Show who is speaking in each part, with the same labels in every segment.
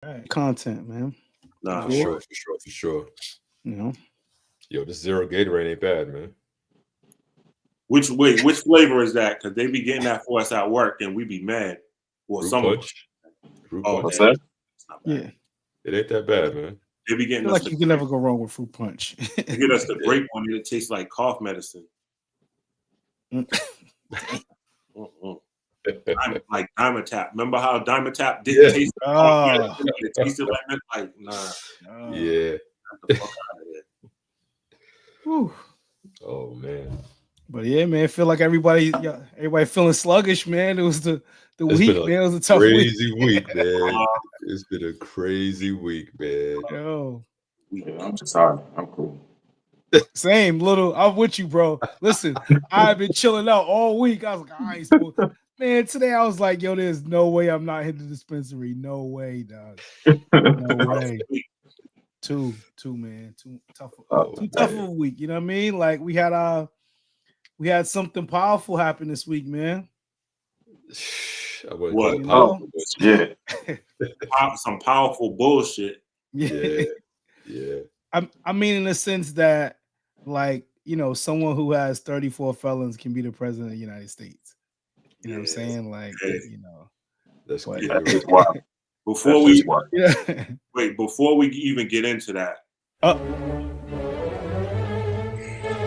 Speaker 1: Right. Content, man.
Speaker 2: Nah,
Speaker 3: For sure, for sure, for sure.
Speaker 1: You know.
Speaker 3: Yo, this zero Gatorade ain't bad, man.
Speaker 2: which flavor is that? Because they be getting that for us at work, and we be mad. Well,
Speaker 3: Fruit
Speaker 2: some of us.
Speaker 3: punch. Fruit
Speaker 2: Oh,
Speaker 3: punch.
Speaker 4: What's
Speaker 2: damn,
Speaker 4: that?
Speaker 2: it's not bad.
Speaker 1: Yeah.
Speaker 3: It ain't that bad, man.
Speaker 2: They be
Speaker 1: I
Speaker 2: getting
Speaker 1: feel
Speaker 2: us
Speaker 1: like
Speaker 2: the
Speaker 1: you can never go wrong with fruit punch.
Speaker 2: they get us the grape one, and it tastes like cough medicine. Mm-mm. Like Dimetapp. Remember how Dimetapp didn't
Speaker 3: Yeah.
Speaker 2: taste like cough
Speaker 1: Oh,
Speaker 2: medicine? It tasted like nah.
Speaker 1: oh.
Speaker 3: Yeah.
Speaker 2: Get the fuck out of here.
Speaker 1: Whew.
Speaker 3: Oh man.
Speaker 1: But yeah, man, I feel like everybody feeling sluggish, man. It was the
Speaker 3: It's been
Speaker 1: week,
Speaker 3: a
Speaker 1: man. It was a tough week.
Speaker 3: crazy week, man. It's been a crazy week, man.
Speaker 1: Yo,
Speaker 4: Yeah, I'm just hard. I'm cool.
Speaker 1: same little. I'm with you, bro. Listen, I've been chilling out all week. I was like, I ain't supposed. Man, today I was like, yo, there's no way I'm not hitting the dispensary. No way, dog. No way. Two, man.
Speaker 3: Oh
Speaker 1: Too tough of
Speaker 3: man.
Speaker 1: a week. You know what I mean? Like we had something powerful happen this week, man.
Speaker 3: I wouldn't call
Speaker 2: What?
Speaker 3: it
Speaker 1: You
Speaker 4: Oh,
Speaker 3: powerful,
Speaker 1: know?
Speaker 3: but
Speaker 4: shit.
Speaker 2: Some powerful bullshit.
Speaker 3: yeah,
Speaker 1: Yeah.
Speaker 3: yeah.
Speaker 1: I mean, in the sense that, like, someone who has 34 felons can be the president of the United States. You know what I'm saying? Like,
Speaker 3: That's
Speaker 1: but
Speaker 3: yeah,
Speaker 4: That's
Speaker 3: you're
Speaker 4: just
Speaker 3: right.
Speaker 4: wild.
Speaker 2: Before
Speaker 4: That's
Speaker 2: we
Speaker 4: just wild.
Speaker 1: yeah.
Speaker 2: before we even get into that,
Speaker 1: Uh,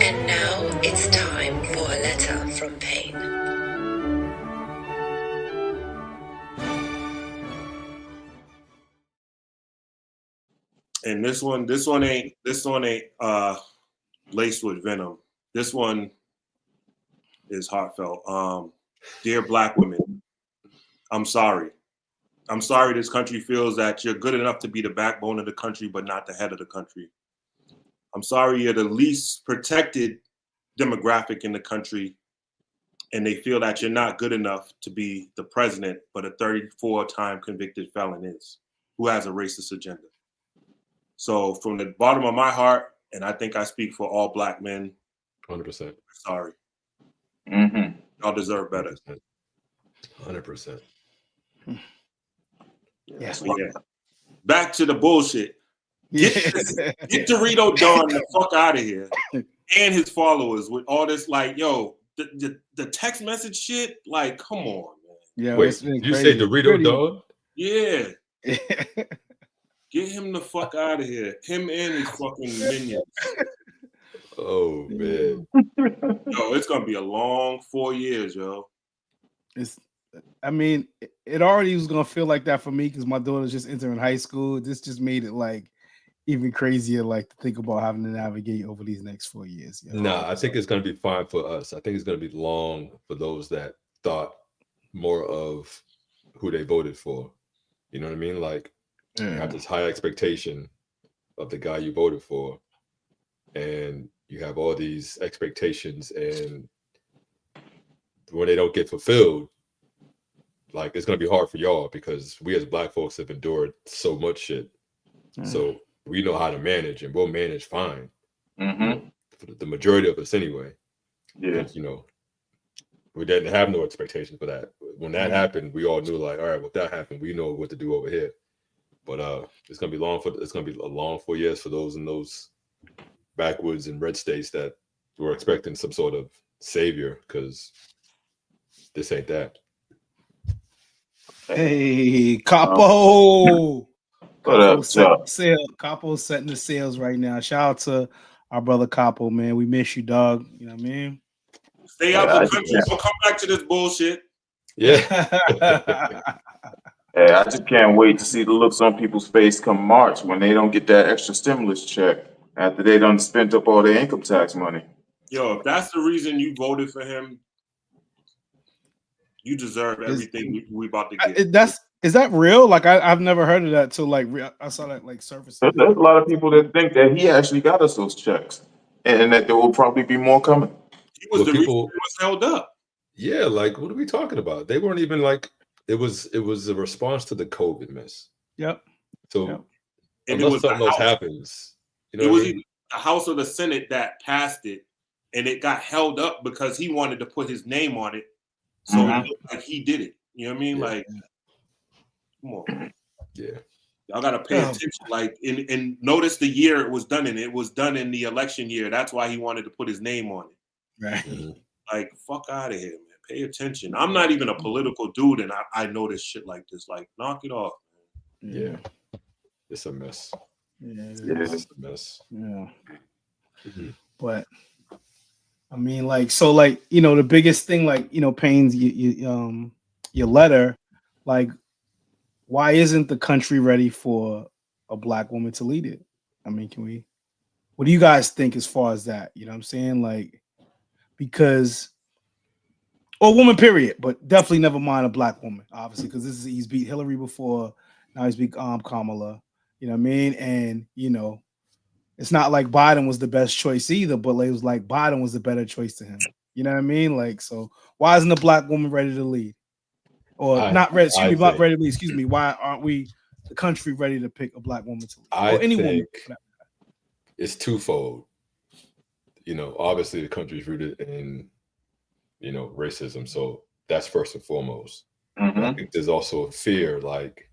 Speaker 5: And now it's time for a letter from Pain.
Speaker 2: and this one ain't laced with venom. This one is heartfelt. Dear Black women, I'm sorry. I'm sorry this country feels that you're good enough to be the backbone of the country, but not the head of the country. I'm sorry you're the least protected demographic in the country, and they feel that you're not good enough to be the president, but a 34-time convicted felon is, who has a racist agenda. So from the bottom of my heart, and I think I speak for all Black men,
Speaker 3: 100%.
Speaker 2: sorry.
Speaker 4: Mm-hmm.
Speaker 2: Y'all deserve better.
Speaker 3: 100%.
Speaker 1: yeah.
Speaker 2: But yeah. Back to the bullshit.
Speaker 1: Yeah.
Speaker 2: Get Dorito Don the fuck out of here. And his followers with all this, like, yo, the text message shit, like, come on, man.
Speaker 1: Yo,
Speaker 3: Wait,
Speaker 1: it's been
Speaker 3: you say
Speaker 1: crazy.
Speaker 3: Dorito dog?
Speaker 2: Yeah.
Speaker 1: Yeah.
Speaker 2: Get him the fuck out of here. Him and his fucking minions.
Speaker 3: Oh man.
Speaker 2: Yo, it's gonna be a long 4 years, yo.
Speaker 1: I mean, it already was gonna feel like that for me because my daughter's just entering high school. This just made it like even crazier, like to think about having to navigate over these next 4 years. Yo.
Speaker 3: Nah, I think it's gonna be fine for us. I think it's gonna be long for those that thought more of who they voted for. You know what I mean? Like you have this high expectation of the guy you voted for, and you have all these expectations, and when they don't get fulfilled, like it's gonna be hard for y'all because we as Black folks have endured so much shit. So we know how to manage, and we'll manage fine.
Speaker 4: Mm-hmm.
Speaker 3: For the majority of us, anyway.
Speaker 4: Yeah.
Speaker 3: You know, we didn't have no expectation for that. When that happened, we all knew, like, all right, well, if that happened, we know what to do over here. But it's gonna be a long 4 years for those in those backwoods and red states that were expecting some sort of savior, because this ain't that.
Speaker 1: Hey, Capo.
Speaker 4: What up, Chuck?
Speaker 1: Capo's setting the sails right now. Shout out to our brother Capo, man. We miss you, dog. You know what I mean?
Speaker 2: Stay out the country. Don't come back to this bullshit.
Speaker 3: Yeah.
Speaker 4: Hey, I just can't wait to see the looks on people's face come March when they don't get that extra stimulus check after they done spent up all their income tax money.
Speaker 2: Yo, if that's the reason you voted for him, you deserve everything we about to get.
Speaker 1: Is that real? Like I've never heard of that till like I saw that like surfacing.
Speaker 4: There's a lot of people that think that he actually got us those checks, and that there will probably be more coming.
Speaker 2: He was
Speaker 3: Well,
Speaker 2: the reason
Speaker 3: people-
Speaker 2: he was held up.
Speaker 3: Yeah, like what are we talking about? They weren't even like it was a response to the COVID mess.
Speaker 1: Yep.
Speaker 3: So
Speaker 1: Yep.
Speaker 2: And it
Speaker 3: unless
Speaker 2: was
Speaker 3: something
Speaker 2: the
Speaker 3: else
Speaker 2: House.
Speaker 3: happens, you know
Speaker 2: It
Speaker 3: what
Speaker 2: was
Speaker 3: I
Speaker 2: either
Speaker 3: mean?
Speaker 2: the House or the Senate that passed it, and it got held up because he wanted to put his name on it, so it looked like he did it. You know what I mean?
Speaker 3: Yeah.
Speaker 2: Like, come on.
Speaker 3: Yeah.
Speaker 2: Y'all gotta pay attention. Like, and notice the year it was done in. It was done in the election year. That's why he wanted to put his name on it.
Speaker 1: Right.
Speaker 3: Mm-hmm.
Speaker 2: Like, fuck out of here, man. Pay attention. I'm not even a political dude, and I notice shit like this. Like, knock it off.
Speaker 3: Yeah. It's a mess.
Speaker 1: Yeah,
Speaker 3: It's a mess.
Speaker 1: Yeah.
Speaker 3: Mm-hmm.
Speaker 1: But I mean, like, so, like, you know, the biggest thing, like, you know, Payne's your letter, like, why isn't the country ready for a black woman to lead it? I mean, what do you guys think as far as that? You know what I'm saying? Like, because, or woman, period, but definitely never mind a black woman, obviously, because he's beat Hillary before, now he's beat Kamala, you know what I mean? And, you know, it's not like Biden was the best choice either, but it was like Biden was the better choice to him. You know what I mean? Like, so why isn't a black woman ready to lead? Or not ready, not ready to lead, excuse me. Why aren't we, the country, ready to pick a black woman to lead? Or any woman.
Speaker 3: It's twofold. You know, obviously the country's rooted in, you know, racism. So that's first and foremost.
Speaker 4: Mm-hmm.
Speaker 3: But I think there's also a fear, like,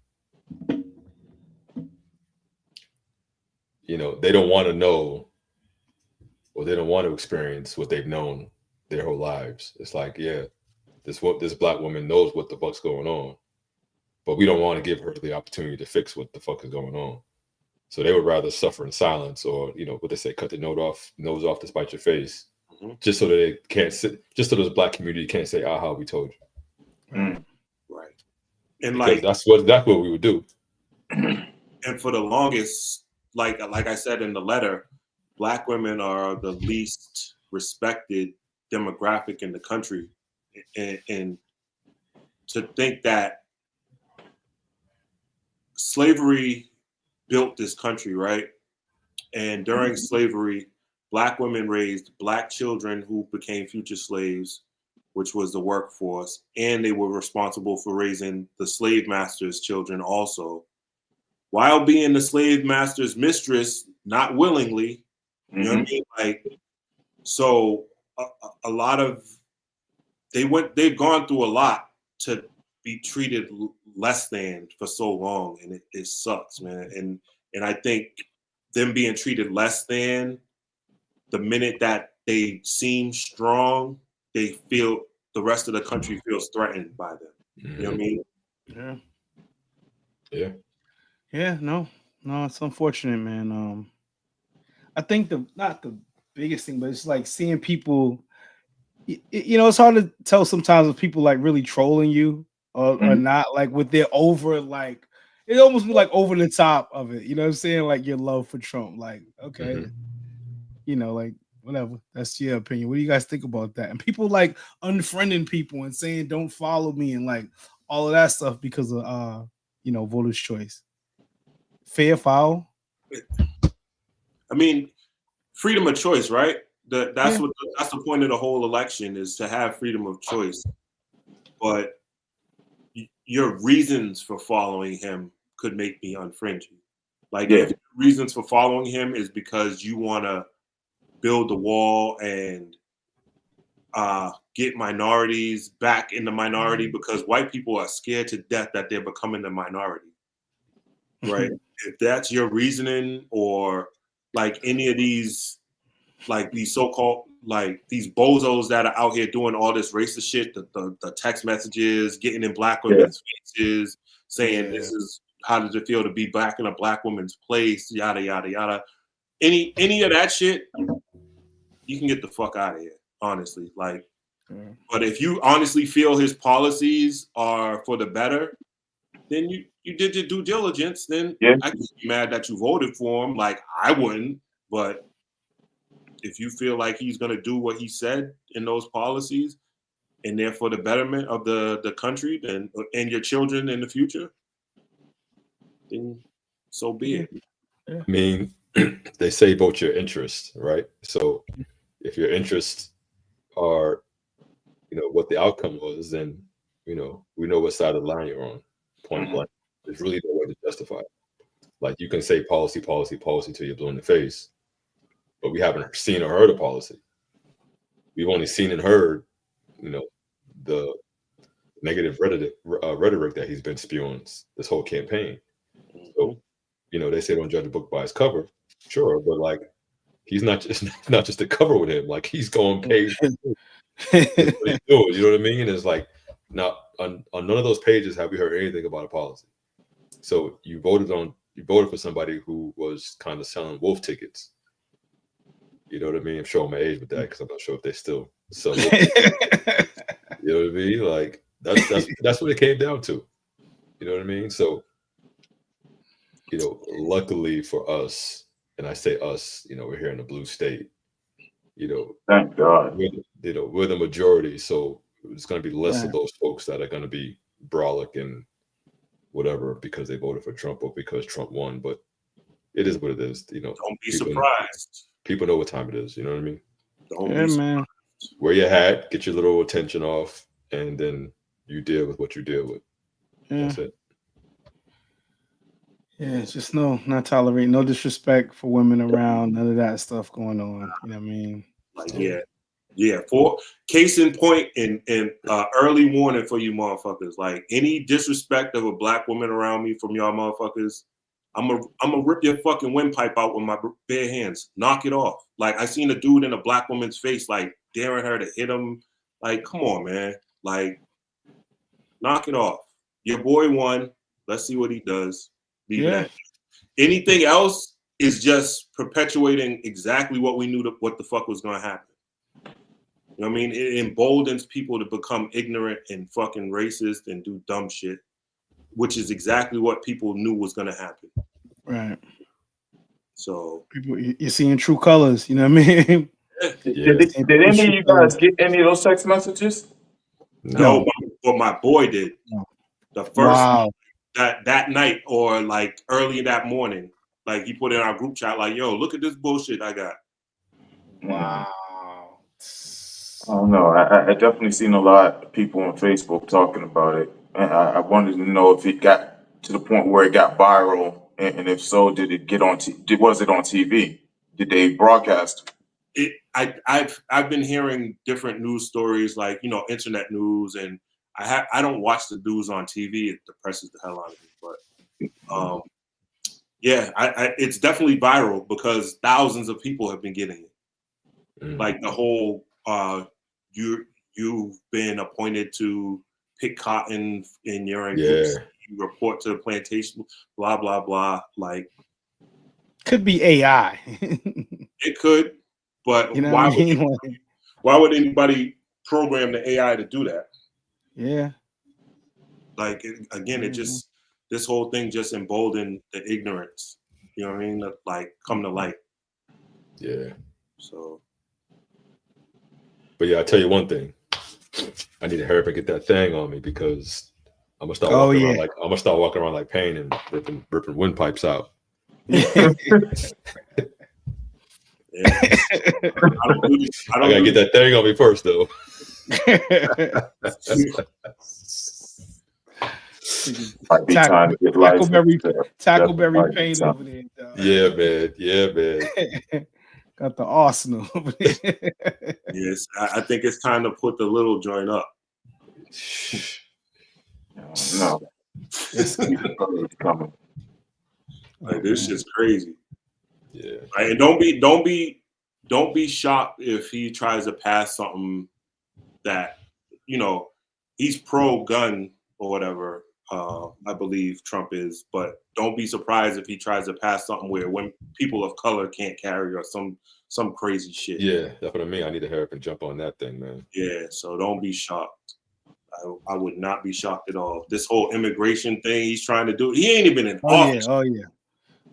Speaker 3: you know, they don't want to know, or they don't want to experience what they've known their whole lives. It's like, yeah, this black woman knows what the fuck's going on, but we don't want to give her the opportunity to fix what the fuck is going on. So they would rather suffer in silence, or, you know, what they say, cut the nose off to spite your face, just so that they can't sit, just so this black community can't say, aha, we told you.
Speaker 2: Right. And
Speaker 3: because
Speaker 2: like,
Speaker 3: that's what we would do.
Speaker 2: And for the longest, like I said in the letter, black women are the least respected demographic in the country. And to think that slavery built this country, right? And during slavery, black women raised black children who became future slaves, which was the workforce, and they were responsible for raising the slave master's children also, while being the slave master's mistress, not willingly. You know what I mean? Like, so a lot of they've gone through a lot to be treated less than for so long, and it sucks, man. And I think them being treated less than, the minute that they seem strong, they feel the rest of the country feels threatened by them. You know what I mean?
Speaker 1: Yeah.
Speaker 3: Yeah.
Speaker 1: Yeah, no, it's unfortunate, man. I think not the biggest thing, but it's like seeing people, you know, it's hard to tell sometimes if people like really trolling you or not, like with their over, like it almost be like over the top of it. You know what I'm saying? Like your love for Trump. Like, okay, you know, like whatever. That's your opinion. What do you guys think about that? And people like unfriending people and saying don't follow me and like all of that stuff because of you know, voters' choice. Fair, foul?
Speaker 2: I mean, freedom of choice, right? That's the point of the whole election, is to have freedom of choice. But your reasons for following him could make me unfriend you. Like, if reasons for following him is because you want to build the wall and get minorities back in the minority, because white people are scared to death that they're becoming the minority, right? If that's your reasoning, or like any of these, like these so-called, like these bozos that are out here doing all this racist shit, the text messages, getting in black women's faces, saying this is, how does it feel to be back in a black woman's place, yada, yada, yada. Any of that shit, you can get the fuck out of here, honestly. Like, but if you honestly feel his policies are for the better, then you did your due diligence. Then I can't be mad that you voted for him. Like, I wouldn't, but if you feel like he's going to do what he said in those policies and they're for the betterment of the country and your children in the future, then so be it.
Speaker 3: I mean, they say vote your interests, right? So if your interests are, you know, what the outcome was, then, you know, we know what side of the line you're on. Point blank. There's really no way to justify it. Like, you can say policy till you're blue in the face, but we haven't seen or heard a policy. We've only seen and heard, you know, the negative rhetoric that he's been spewing this whole campaign. So, they say don't judge a book by its cover. Sure, but like he's not just the cover with him. Like he's going page. That's what he's doing. You know what I mean? It's like now on none of those pages have we heard anything about a policy. So you voted for somebody who was kind of selling wolf tickets. You know what I mean? I'm showing my age with that because I'm not sure if they still sell wolf tickets. You know what I mean? Like that's what it came down to. You know what I mean? So, luckily for us, and I say us, we're here in the blue state.
Speaker 4: Thank God.
Speaker 3: We're the majority, so it's going to be less of those folks that are going to be brolic and whatever because they voted for Trump or because Trump won. But it is what it is.
Speaker 2: Don't be surprised.
Speaker 3: People know what time it is. You know what I mean?
Speaker 2: Don't be surprised.
Speaker 1: Man.
Speaker 3: Wear your hat, get your little attention off, and then you deal with what you deal with.
Speaker 1: Yeah.
Speaker 3: That's it.
Speaker 1: Yeah, it's just not tolerating, no disrespect for women around, none of that stuff going on. You know what I mean?
Speaker 2: Like, yeah. For case in point, and early warning for you motherfuckers. Like any disrespect of a black woman around me from y'all motherfuckers, I'm gonna rip your fucking windpipe out with my bare hands. Knock it off. Like I seen a dude in a black woman's face, like daring her to hit him. Like, come on, man. Like, knock it off. Your boy won. Let's see what he does. Anything else is just perpetuating exactly what we knew what the fuck was going to happen. You know what I mean? It emboldens people to become ignorant and fucking racist and do dumb shit, which is exactly what people knew was going to happen.
Speaker 1: Right.
Speaker 2: So
Speaker 4: you're
Speaker 1: seeing true colors. You know what I mean?
Speaker 4: Did any of you guys get any of those text messages?
Speaker 2: No, but my boy did.
Speaker 1: No.
Speaker 2: The first that night or like early that morning, like he put in our group chat, like, "Yo, look at this bullshit I got."
Speaker 1: Wow.
Speaker 4: I don't know. I definitely seen a lot of people on Facebook talking about it. And I wanted to know if it got to the point where it got viral, and if so, did it get on? Was it on TV? Did they broadcast
Speaker 2: it? I've been hearing different news stories, like internet news, and I don't watch the news on TV. It depresses the hell out of me. But it's definitely viral because thousands of people have been getting it. Like the whole you've been appointed to pick cotton in your groups, you report to the plantation, blah blah blah. Like
Speaker 1: could be AI.
Speaker 2: It could, but why would anybody program the AI to do that?
Speaker 1: Yeah.
Speaker 2: Like again, it just this whole thing just emboldened the ignorance. You know what I mean? That, like come to light.
Speaker 3: Yeah.
Speaker 2: So.
Speaker 3: But yeah, I tell you one thing. I need to hurry up and get that thing on me because I'm gonna start walking around like Payne and ripping windpipes out. I gotta get that thing on me first, though.
Speaker 1: Tackleberry Payne over there. Dog.
Speaker 3: Yeah, man.
Speaker 1: Got the arsenal over there.
Speaker 2: Yes, I think it's time to put the little joint up.
Speaker 4: No, it's coming.
Speaker 2: Like this shit's crazy.
Speaker 3: Yeah,
Speaker 2: and don't be shocked if he tries to pass something that he's pro-gun or whatever. I believe Trump is, but don't be surprised if he tries to pass something where when people of color can't carry or some crazy shit.
Speaker 3: Yeah, that's what I mean. I need to hurry up and jump on that thing, man.
Speaker 2: Yeah, so don't be shocked. I would not be shocked at all. This whole immigration thing he's trying to do, he ain't even in office.
Speaker 1: Oh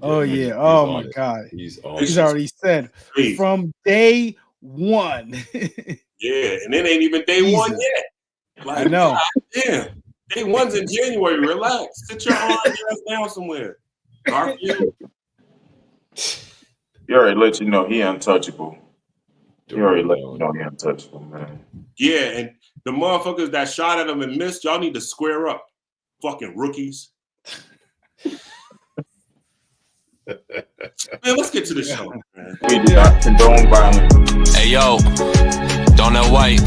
Speaker 1: my God.
Speaker 3: He's
Speaker 1: already said from day one.
Speaker 2: Yeah, and it ain't even day one yet. Like,
Speaker 1: I know.
Speaker 2: Yeah. Day one's in January. Relax. Sit your arm down somewhere. Garfield.
Speaker 4: He already let you know he untouchable. He already let you know he untouchable, man.
Speaker 2: Yeah, and the motherfuckers that shot at him and missed, y'all need to square up. Fucking rookies. Man, let's get to the show, man.
Speaker 4: We do not condone violence.
Speaker 6: Hey, yo. Don't that white.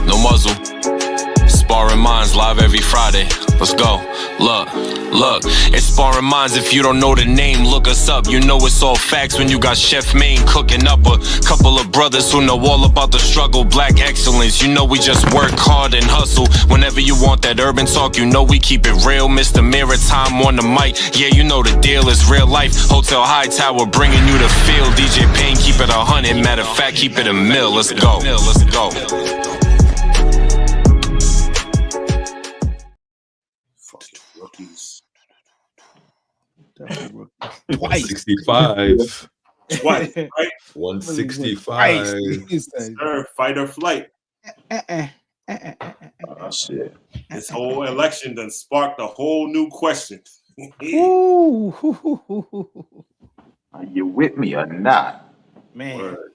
Speaker 6: No muzzle. Sparring Minds live every Friday. Let's go. Look, it's Sparring Minds. If you don't know the name, look us up. You know it's all facts when you got Chef Maine cooking up a couple of brothers who know all about the struggle. Black excellence, you know we just work hard and hustle. Whenever you want that urban talk, you know we keep it real. Mr. Maritime on the mic, yeah, you know the deal is real life. Hotel High Tower bringing you the feel. DJ Payne, keep it 100. Matter of fact, keep it a mill. Let's go. Let's go.
Speaker 2: Fucking rookies.
Speaker 1: Twice.
Speaker 3: 165.
Speaker 2: Twice, right?
Speaker 3: 165.
Speaker 2: Sir, fight or flight.
Speaker 4: Oh, shit.
Speaker 2: This whole election done sparked a whole new question.
Speaker 1: Ooh.
Speaker 4: Are you with me or not?
Speaker 1: Man.
Speaker 2: Word.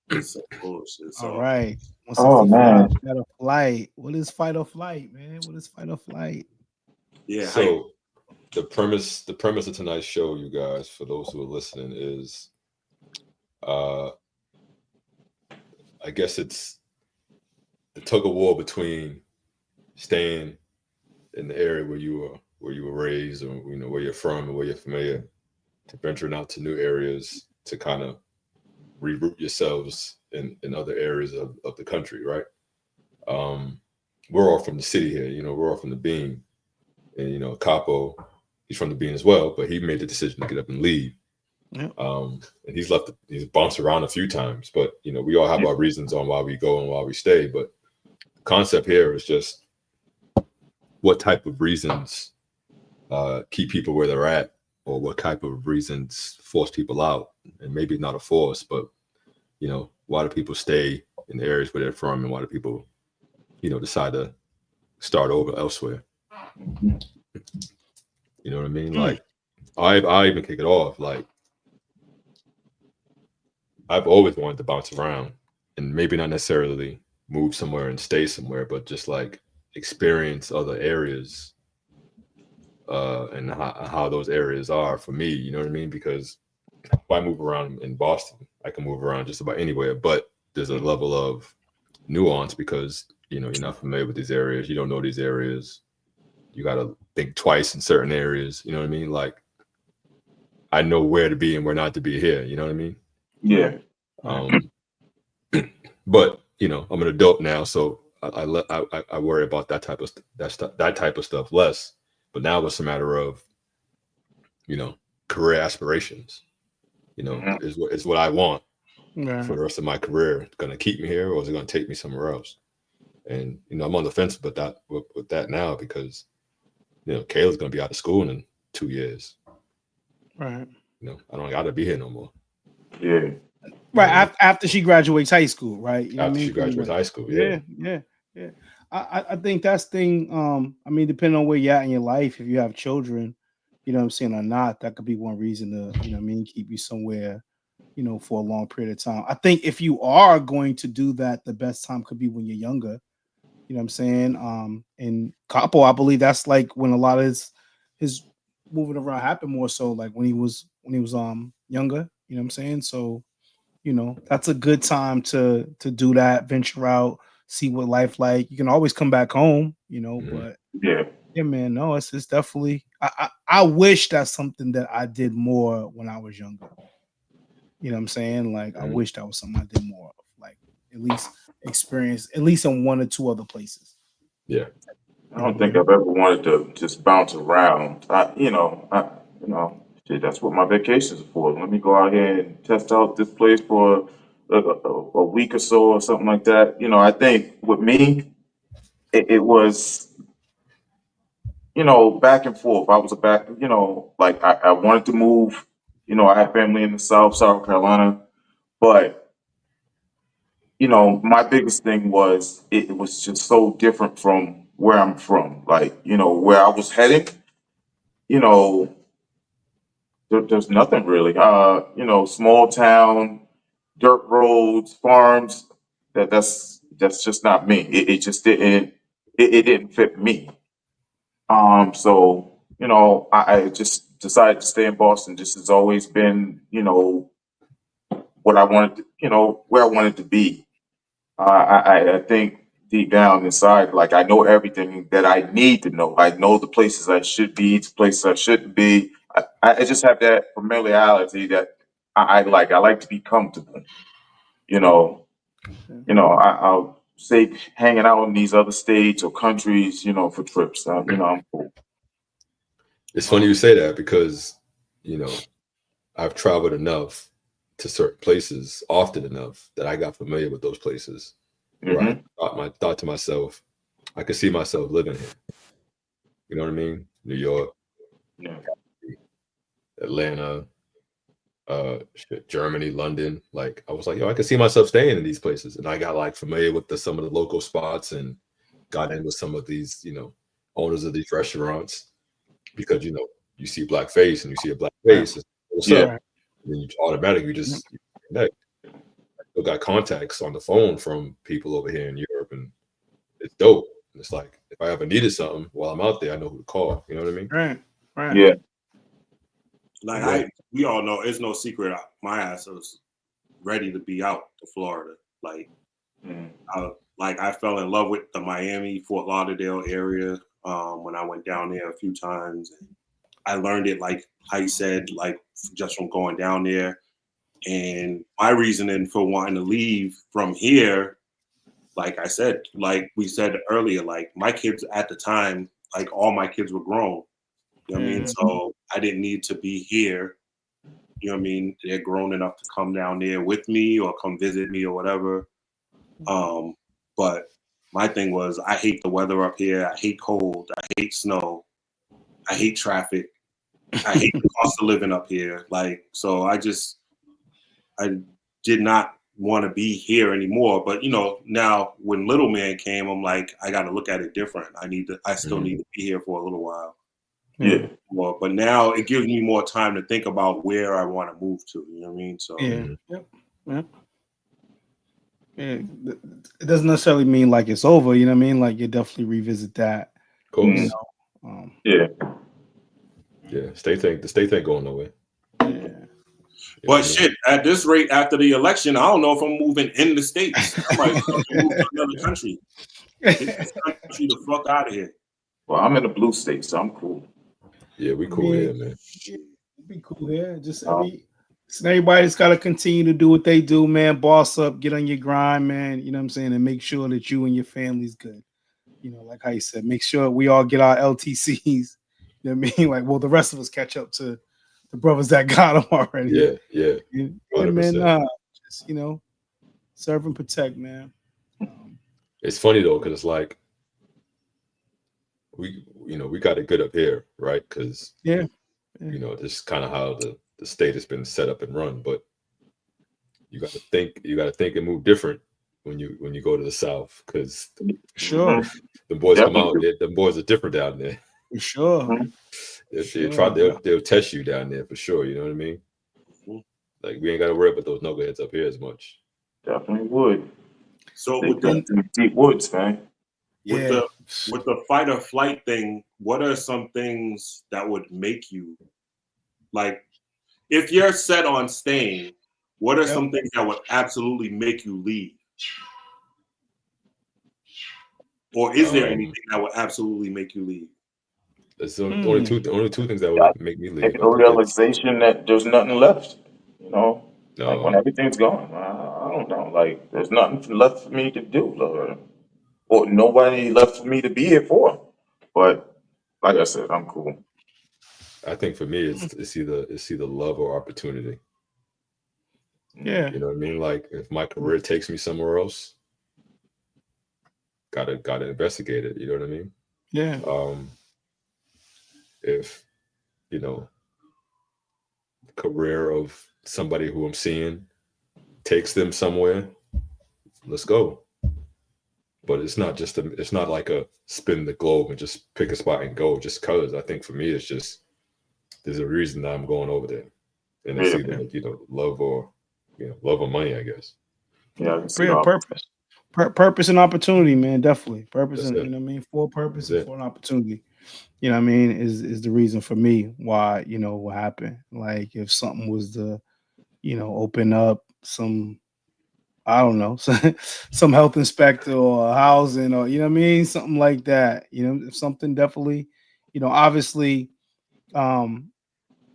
Speaker 2: It's so bullshit. So,
Speaker 1: All right.
Speaker 4: Oh, man.
Speaker 1: Fight or flight. What is fight or flight, man? What is fight or flight?
Speaker 2: yeah.
Speaker 3: So the premise of tonight's show, you guys, for those who are listening, is I guess it's the tug of war between staying in the area where you were raised, or where you're from and where you're familiar, to venturing out to new areas to kind of reroot yourselves in other areas of the country, right? We're all from the city here, we're all from the Bean, and Capo, he's from the Bean as well, but he made the decision to get up and leave.
Speaker 1: Yep.
Speaker 3: And he's bounced around a few times, but we all have our reasons on why we go and why we stay. But the concept here is just what type of reasons keep people where they're at, or what type of reasons force people out. And maybe not a force, but why do people stay in the areas where they're from, and why do people decide to start over elsewhere? You know what I mean? Like, I even kick it off. Like, I've always wanted to bounce around, and maybe not necessarily move somewhere and stay somewhere, but just like experience other areas and how those areas are for me. You know what I mean? Because if I move around in Boston, I can move around just about anywhere, but there's a level of nuance because you're not familiar with these areas. You don't know these areas. You got to think twice in certain areas. You know what I mean? Like, I know where to be and where not to be here. You know what I mean?
Speaker 4: Yeah.
Speaker 3: But I'm an adult now, so I worry about that type of stuff less. But now it's a matter of career aspirations. Is what I want for the rest of my career going to keep me here, or is it going to take me somewhere else? And I'm on the fence with that now, because Kayla's going to be out of school in 2 years.
Speaker 1: Right.
Speaker 3: I don't got to be here no more.
Speaker 4: Yeah.
Speaker 1: Right. After she graduates high school, right?
Speaker 3: After she graduates high school, yeah.
Speaker 1: I think that's the thing. Depending on where you're at in your life, if you have children, or not, that could be one reason to, keep you somewhere, for a long period of time. I think if you are going to do that, the best time could be when you're younger. And Capo, I believe that's like when a lot of his moving around happened more so like when he was younger. So, that's a good time to do that, venture out, see what life like. You can always come back home, but yeah, man, no, it's definitely I wish that's something that I did more when I was younger. Like I wish that was something I did more of, like at least experience at least in one or two other places.
Speaker 3: Yeah.
Speaker 4: I don't think I've ever wanted to just bounce around. Shit, that's what my vacations are for. Let me go out here and test out this place for a week or so or something like that. I think with me, it was, back and forth. I was like I wanted to move. I have family in the South Carolina, but my biggest thing was it was just so different from where I'm from. Like, where I was heading, there's nothing really. Small town, dirt roads, farms. That's just not me. It just didn't it didn't fit me. So, I just decided to stay in Boston. This has always been, what I wanted to, where I wanted to be. I think deep down inside, like I know everything that I need to know. I know the places I should be, the places I shouldn't be. I just have that familiarity that I like. I like to be comfortable. You know, I'll say hanging out in these other states or countries, for trips. I'm cool.
Speaker 3: It's funny you say that because, I've traveled enough to certain places often enough that I got familiar with those places where I thought to myself, I could see myself living here. You know what I mean? New York,
Speaker 4: Yeah.
Speaker 3: Atlanta, Germany, London. Like I was like, yo, I could see myself staying in these places. And I got like familiar with some of the local spots and got in with some of these, owners of these restaurants because you see black face and you see a black face. What's up? And then you automatically just connect. I still got contacts on the phone from people over here in Europe, and it's dope. And it's like if I ever needed something while I'm out there, I know who to call. You know what I mean?
Speaker 1: Right.
Speaker 4: Yeah.
Speaker 2: Like we all know, it's no secret. My ass was ready to be out to Florida. Like, I fell in love with the Miami, Fort Lauderdale area when I went down there a few times. And I learned it, like how you said, like just from going down there. And my reasoning for wanting to leave from here, like I said, like we said earlier, like my kids at the time, like all my kids were grown. You know what I mean? So I didn't need to be here. You know what I mean? They're grown enough to come down there with me or come visit me or whatever. But my thing was, I hate the weather up here. I hate cold. I hate snow. I hate traffic. I hate the cost of living up here. Like, so I did not want to be here anymore. But now when Little Man came, I'm like, I got to look at it different. I still need to be here for a little while.
Speaker 4: Yeah.
Speaker 2: Well, but now it gives me more time to think about where I want to move to. You know what I mean? So
Speaker 1: It doesn't necessarily mean like it's over. You know what I mean? Like you definitely revisit that.
Speaker 3: Of course.
Speaker 4: Yeah.
Speaker 3: Yeah. The state ain't going nowhere.
Speaker 1: Yeah.
Speaker 2: But shit, at this rate, after the election, I don't know if I'm moving in the States. I might move to another country. Get this country the fuck out of here.
Speaker 4: Well, I'm in the blue state, so I'm cool.
Speaker 3: Yeah, we cool here, man.
Speaker 1: Be cool here. Everybody's got to continue to do what they do, man. Boss up, get on your grind, man. You know what I'm saying? And make sure that you and your family's good. Like how you said, make sure we all get our LTCs. You know what I mean? Like, well, the rest of us catch up to the brothers that got them already.
Speaker 3: Yeah.
Speaker 1: And man, just, serve and protect, man.
Speaker 3: It's funny though, because it's like we got it good up here, right? Because this is kind of how the state has been set up and run. But you got to think and move different when you go to the South, because the boys come out, the boys are different down there.
Speaker 1: For sure.
Speaker 3: They'll test you down there for sure. You know what I mean? Like we ain't got to worry about those knuckleheads up here as much.
Speaker 4: Definitely would.
Speaker 2: So
Speaker 4: with the deep woods, man.
Speaker 2: With the fight or flight thing, what are some things that would make you, like, if you're set on staying, what are some things that would absolutely make you leave? Or is there anything that would absolutely make you leave?
Speaker 3: There's only two things that would make me leave.
Speaker 4: Take the realization that there's nothing left.
Speaker 3: No.
Speaker 4: Like when everything's gone, I don't know. Like there's nothing left for me to do, or nobody left for me to be here for. But like I said, I'm cool.
Speaker 3: I think for me, it's either love or opportunity.
Speaker 1: Yeah.
Speaker 3: You know what I mean? Like if my career takes me somewhere else, gotta investigate it. You know what I mean?
Speaker 1: Yeah.
Speaker 3: If career of somebody who I'm seeing takes them somewhere, let's go. But it's not like a spin the globe and just pick a spot and go just cause. I think for me it's just there's a reason that I'm going over there. And it's either love or money, I guess.
Speaker 4: Yeah,
Speaker 1: purpose. Purpose and opportunity, man. Definitely. Purpose and
Speaker 3: That's it.
Speaker 1: For a purpose and for an opportunity. You know what I mean? Is the reason for me why, what happened. Like if something was to, open up some I don't know, some health inspector or housing or you know what I mean, something like that. You know, something definitely, obviously, to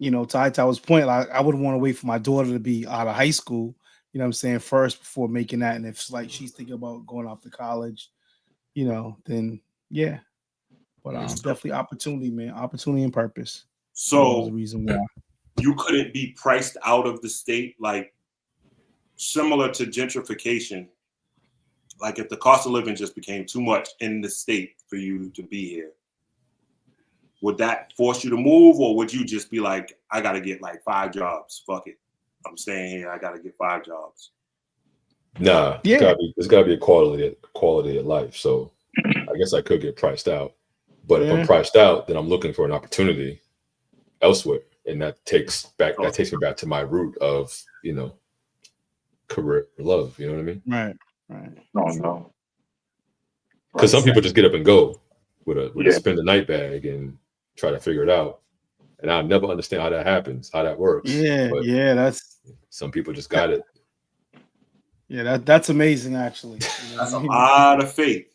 Speaker 1: Hightower's point, like I wouldn't want to wait for my daughter to be out of high school, what I'm saying, first before making that. And if like she's thinking about going off to college, then yeah. But definitely opportunity, man. Opportunity and purpose.
Speaker 2: So
Speaker 1: was the reason why.
Speaker 2: You couldn't be priced out of the state, like similar to gentrification. Like if the cost of living just became too much in the state for you to be here, would that force you to move, or would you just be like, I got to get like 5 jobs? Fuck it, I'm staying here. I got to get 5 jobs.
Speaker 3: Nah,
Speaker 1: yeah,
Speaker 3: there's gotta be a quality of life. So I guess I could get priced out, but if I'm priced out, then I'm looking for an opportunity elsewhere, and that takes me back to my root of career love. You know what I mean?
Speaker 1: Right.
Speaker 4: No.
Speaker 3: Because some people just get up and go with a spend the night bag and try to figure it out, and I'll never understand how that happens, how that works. But
Speaker 1: that's
Speaker 3: some people just got it.
Speaker 1: Yeah, that's amazing, actually.
Speaker 2: That's a lot of faith.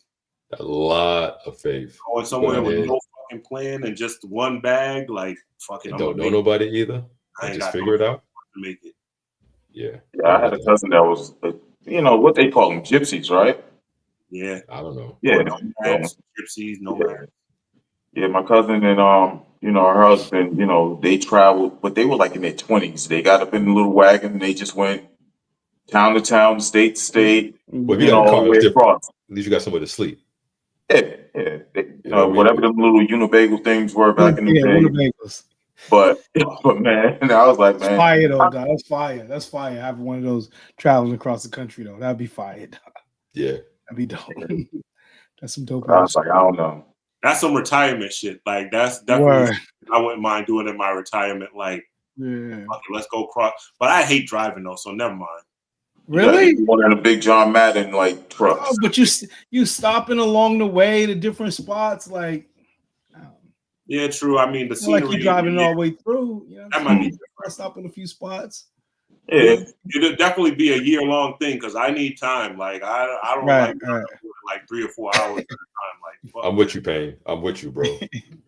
Speaker 3: A lot of faith.
Speaker 2: Going somewhere with no fucking plan and just one bag, like fucking.
Speaker 3: Don't know nobody either. I just figure it out.
Speaker 2: To make it.
Speaker 3: Yeah.
Speaker 4: I had a cousin that was, what they call them, gypsies, right?
Speaker 2: Yeah.
Speaker 3: I don't know.
Speaker 4: Yeah.
Speaker 2: Gypsies, nomads.
Speaker 4: Yeah, my cousin and her husband, they traveled, but they were like in their 20s. They got up in a little wagon and they just went town to town, state to state.
Speaker 3: Well, if you got a car, it's different.
Speaker 4: Across.
Speaker 3: At least you got somewhere to sleep.
Speaker 4: Yeah. Whatever them little unibagel things were back in the day.
Speaker 1: Unibagels.
Speaker 4: But man, I was like, man,
Speaker 1: fire though, dog. That's fire. That's fire. Having one of those traveling across the country though, that'd be fire. Dog.
Speaker 3: Yeah,
Speaker 1: that'd be dope. That's some dope.
Speaker 4: I was like, I don't know.
Speaker 2: That's some retirement shit. Like that's definitely I wouldn't mind doing in my retirement. Like, okay, let's go cross. But I hate driving though, so never mind.
Speaker 1: Really?
Speaker 4: One in a big John Madden like truck.
Speaker 1: Oh, but you stopping along the way to different spots, like.
Speaker 2: Yeah, true. I mean, the scenery.
Speaker 1: Like you driving all the way through.
Speaker 2: That might be
Speaker 1: stop in a few spots.
Speaker 2: Yeah, it'd definitely be a year-long thing because I need time. Like I don't like 3 or 4 hours at a time. Like fuck.
Speaker 3: I'm with you, Payne. I'm with you, bro.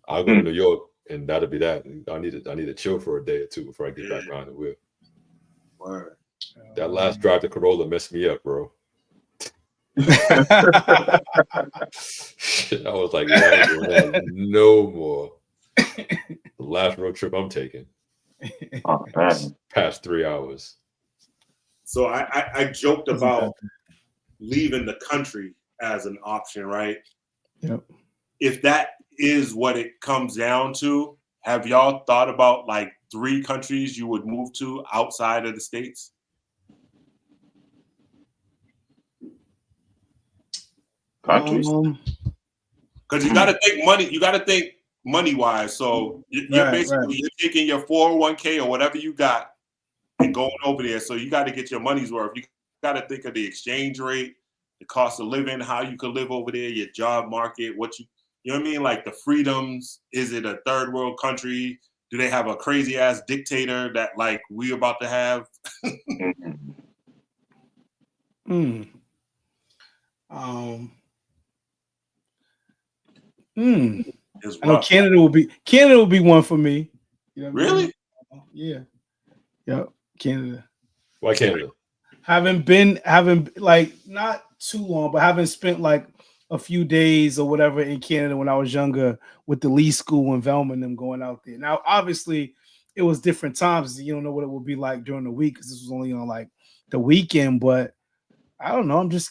Speaker 3: I'll go to New York, and that'll be that. I need to chill for a day or two before I get back behind the wheel.
Speaker 2: Word.
Speaker 3: That last drive to Corolla messed me up, bro. Shit, I was like, no more. The last road trip I'm taking.
Speaker 4: Oh, man.
Speaker 3: Past 3 hours.
Speaker 2: So I joked about leaving the country as an option, right?
Speaker 1: Yep.
Speaker 2: If that is what it comes down to, have y'all thought about like 3 countries you would move to outside of the States?
Speaker 4: Countries?
Speaker 2: Because you got to think money. You got to think money-wise. So you're you're taking your 401k or whatever you got and going over there. So you got to get your money's worth. You got to think of the exchange rate, the cost of living, how you could live over there, your job market, what you know what I mean? Like the freedoms. Is it a third world country? Do they have a crazy ass dictator that like we about to have?
Speaker 1: I know Canada will be one for me. You know
Speaker 2: really?
Speaker 1: Yeah. Yep. Canada.
Speaker 3: Why Canada?
Speaker 1: Having like not too long, but having spent like a few days or whatever in Canada when I was younger with the Lee School and Velma and them going out there. Now, obviously, it was different times. You don't know what it would be like during the week because this was only on like the weekend. But I don't know. I'm just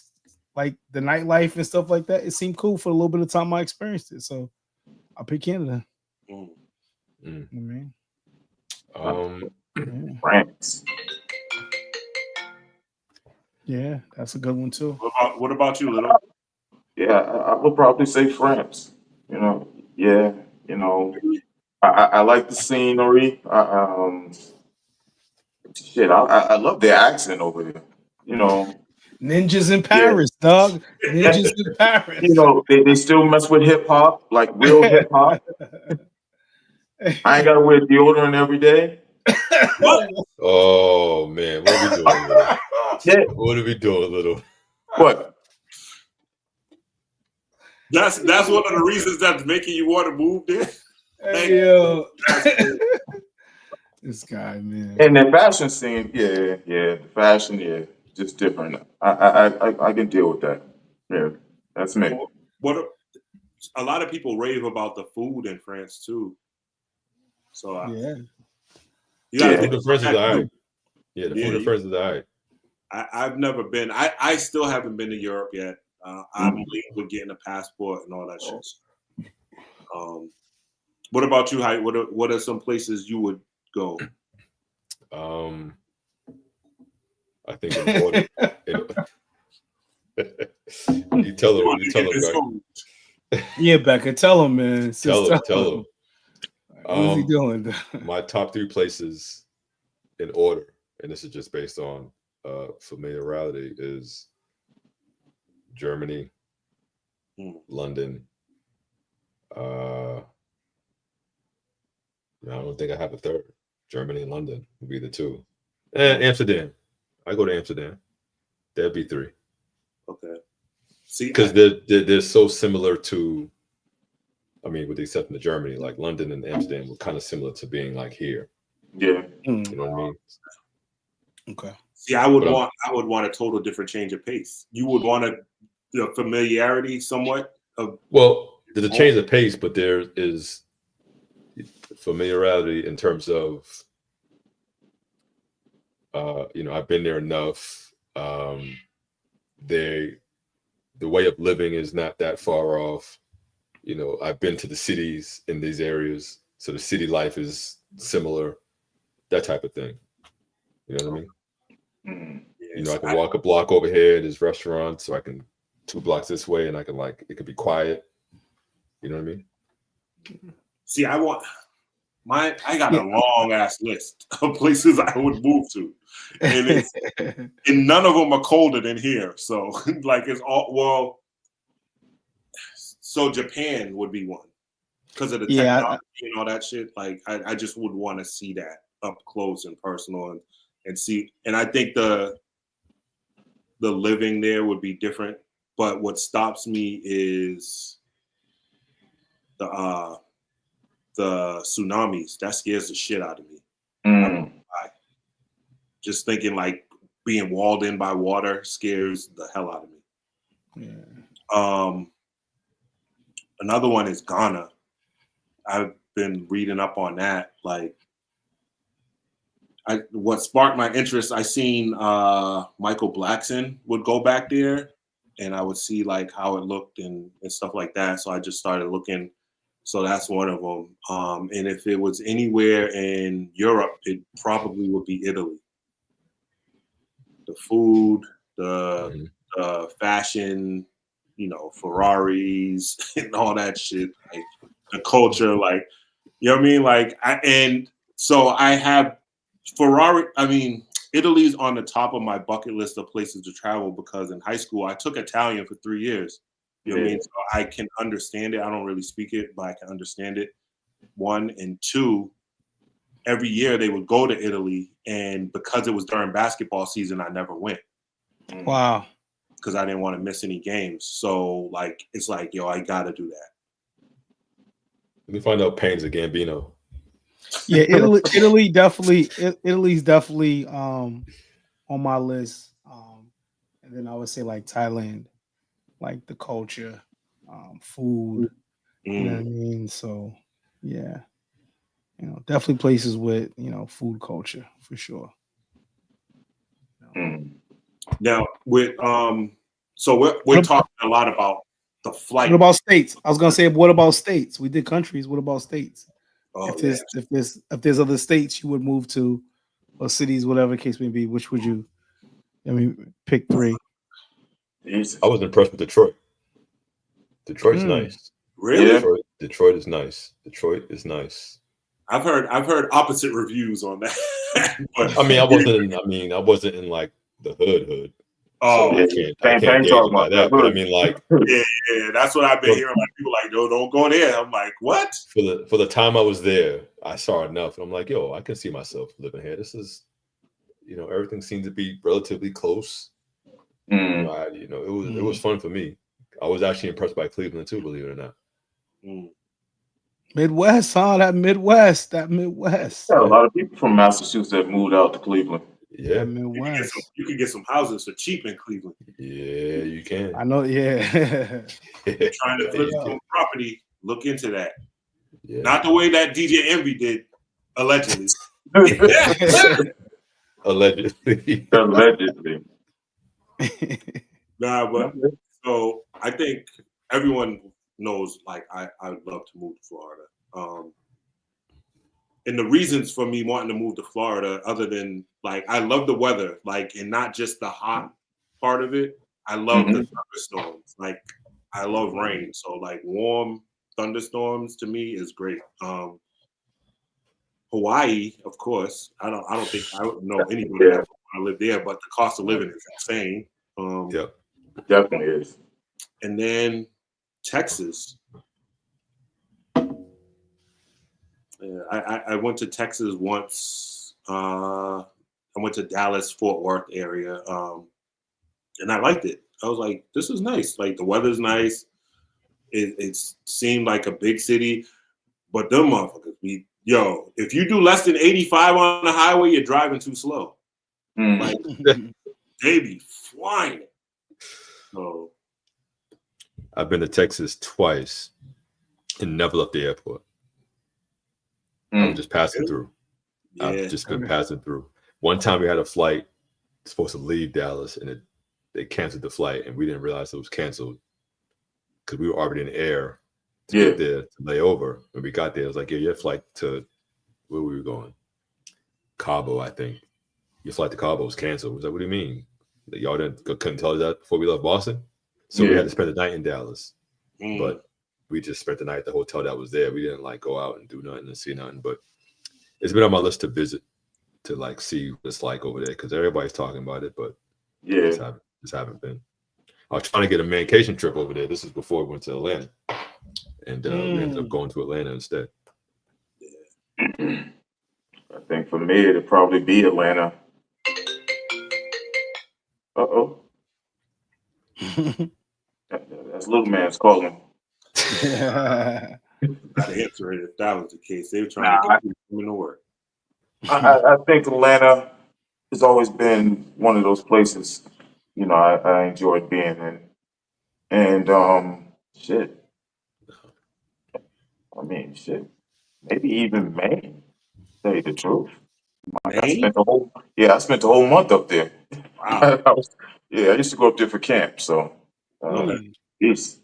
Speaker 1: like the nightlife and stuff like that. It seemed cool for a little bit of time I experienced it. So I'll pick Canada.
Speaker 4: France.
Speaker 1: Yeah, that's a good one too.
Speaker 2: What about you, Little?
Speaker 4: Yeah, I would probably say France. I like the scenery. I love their accent over there.
Speaker 1: Ninjas in Paris, dog. Ninjas in Paris.
Speaker 4: They still mess with hip hop, like real hip hop. I ain't gotta wear deodorant every day.
Speaker 2: What?
Speaker 3: Oh man, what are we doing? Little?
Speaker 4: Yeah.
Speaker 3: What are we doing, little?
Speaker 4: What?
Speaker 2: That's one of the reasons that's making you want to move there.
Speaker 1: Hey, yo. This guy, man.
Speaker 4: And the fashion scene, yeah, the fashion, just different. I can deal with that. Yeah, that's me.
Speaker 2: A lot of people rave about the food in France too. So
Speaker 1: yeah,
Speaker 2: you gotta
Speaker 3: The food in France is alright. Yeah, the food in
Speaker 2: Yeah,
Speaker 3: France is alright.
Speaker 2: I've never been. I still haven't been to Europe yet. I'm late with getting a passport and all that shit. What about you, Hyde? What are some places you would go?
Speaker 3: I think in order. You tell them, right?
Speaker 1: Yeah, Becca, tell him, man.
Speaker 3: Tell him.
Speaker 1: What is he doing?
Speaker 3: My top 3 places in order, and this is just based on familiarity, is Germany, London. I don't think I have a third. Germany and London would be the 2. And Amsterdam. I go to Amsterdam. That'd be 3.
Speaker 2: Okay. See,
Speaker 3: because they're so similar to, I mean, with the exception of Germany, like London and Amsterdam were kind of similar to being like here.
Speaker 4: Yeah.
Speaker 3: You know what I mean?
Speaker 1: Okay.
Speaker 2: See, I would want a total different change of pace. You would want the familiarity somewhat of.
Speaker 3: Well, there's a change of pace, but there is familiarity in terms of, I've been there enough. The way of living is not that far off. I've been to the cities in these areas, so the city life is similar, that type of thing. You know what I mean?
Speaker 2: Yes,
Speaker 3: I can walk a block over here, there's restaurants, so I can 2 blocks this way, and I can it could be quiet. You know what I mean?
Speaker 2: See, I got a long ass list of places I would move to, and and none of them are colder than here. So it's all So Japan would be one because of the technology and all that shit. I just would want to see that up close and personal and see. And I think the living there would be different. But what stops me is the tsunamis. That scares the shit out of me. Just thinking being walled in by water scares the hell out of me. Yeah. Another one is Ghana. I've been reading up on that. What sparked my interest, I seen Michael Blackson would go back there, and I would see how it looked and stuff like that. So I just started looking. So that's one of them. And if it was anywhere in Europe, it probably would be Italy. The food, the fashion, Ferraris and all that shit, the culture, you know what I mean? And so I have Ferrari. I mean, Italy's on the top of my bucket list of places to travel because in high school I took Italian for 3 years. You know what I mean? So I can understand it. I don't really speak it, but I can understand it. 1 and 2. Every year they would go to Italy, and because it was during basketball season, I never went.
Speaker 1: Wow.
Speaker 2: Because I didn't want to miss any games. So it's yo, I gotta do that.
Speaker 3: Let me find out Pains of Gambino.
Speaker 1: Yeah, Italy's definitely on my list. And then I would say Thailand, the culture, food. You know what I mean? So yeah. Definitely places with, food culture for sure.
Speaker 2: Now with so we're talking a lot about the flight.
Speaker 1: What about states? I was gonna say, what about states? We did countries. What about states?
Speaker 2: Oh,
Speaker 1: if there's other states you would move to, or cities, whatever the case may be, which would you? Pick 3.
Speaker 3: I was impressed with Detroit. Detroit's nice.
Speaker 2: Really?
Speaker 3: Detroit is nice. Detroit is nice.
Speaker 2: I've heard opposite reviews on that.
Speaker 3: But I wasn't in the hood.
Speaker 2: Oh,
Speaker 3: I can't gauge it by that. But I mean, like,
Speaker 2: yeah, that's what I've been hearing. Like people like, no, don't go there. I'm like, what?
Speaker 3: For the time I was there, I saw enough, and I'm like, yo, I can see myself living here. This is, everything seemed to be relatively close. It was fun for me. I was actually impressed by Cleveland too, believe it or not.
Speaker 1: Midwest, huh? That Midwest.
Speaker 4: Yeah, a lot of people from Massachusetts that moved out to Cleveland.
Speaker 3: Yeah,
Speaker 1: Midwest.
Speaker 2: You can get some houses for cheap in Cleveland.
Speaker 3: Yeah, you can.
Speaker 1: I know. Yeah.
Speaker 2: You're trying to flip some property. Look into that.
Speaker 3: Yeah.
Speaker 2: Not the way that DJ Envy did, allegedly.
Speaker 3: Allegedly.
Speaker 2: Nah, but so I think everyone knows, like, I would love to move to Florida. And the reasons for me wanting to move to Florida, other than, like, I love the weather, like, and not just the hot part of it. I love the thunderstorms. Like, I love rain. So, like, warm thunderstorms to me is great. Hawaii, of course. I don't think I would know anybody that would want to live there, but the cost of living is insane.
Speaker 3: Yep.
Speaker 4: Definitely is.
Speaker 2: And then Texas. I went to Texas once. I went to Dallas, Fort Worth area, and I liked it. I was like, this is nice. Like, the weather's nice. It seemed like a big city, but them motherfuckers, if you do less than 85 on the highway, you're driving too slow. Like, they be flying. So,
Speaker 3: I've been to Texas twice and never left the airport. I was just passing through.
Speaker 2: Yeah.
Speaker 3: I've just been passing through. One time we had a flight supposed to leave Dallas, and they canceled the flight, and we didn't realize it was canceled because we were already in the air to get there to lay over. When we got there, it was like, your flight to where we were going? Cabo, I think. Your flight to Cabo was canceled. I was like, what do you mean? Y'all couldn't tell us that before we left Boston? So we had to spend the night in Dallas. But we just spent the night at the hotel that was there. We didn't, like, go out and do nothing and see nothing. But it's been on my list to visit, to, like, see what it's like over there, because everybody's talking about it, but just haven't been. I was trying to get a vacation trip over there. This is before we went to Atlanta, and we ended up going to Atlanta instead.
Speaker 4: I think for me, it'd probably be Atlanta. That's little man's calling.
Speaker 2: I'd answer it if that was the case. They were trying to get people to work.
Speaker 4: I think Atlanta has always been one of those places, I enjoyed being in. And shit. I mean, shit. Maybe even Maine, to tell you the truth. I spent the whole month up there.
Speaker 2: Wow.
Speaker 4: I used to go up there for camp, so peace.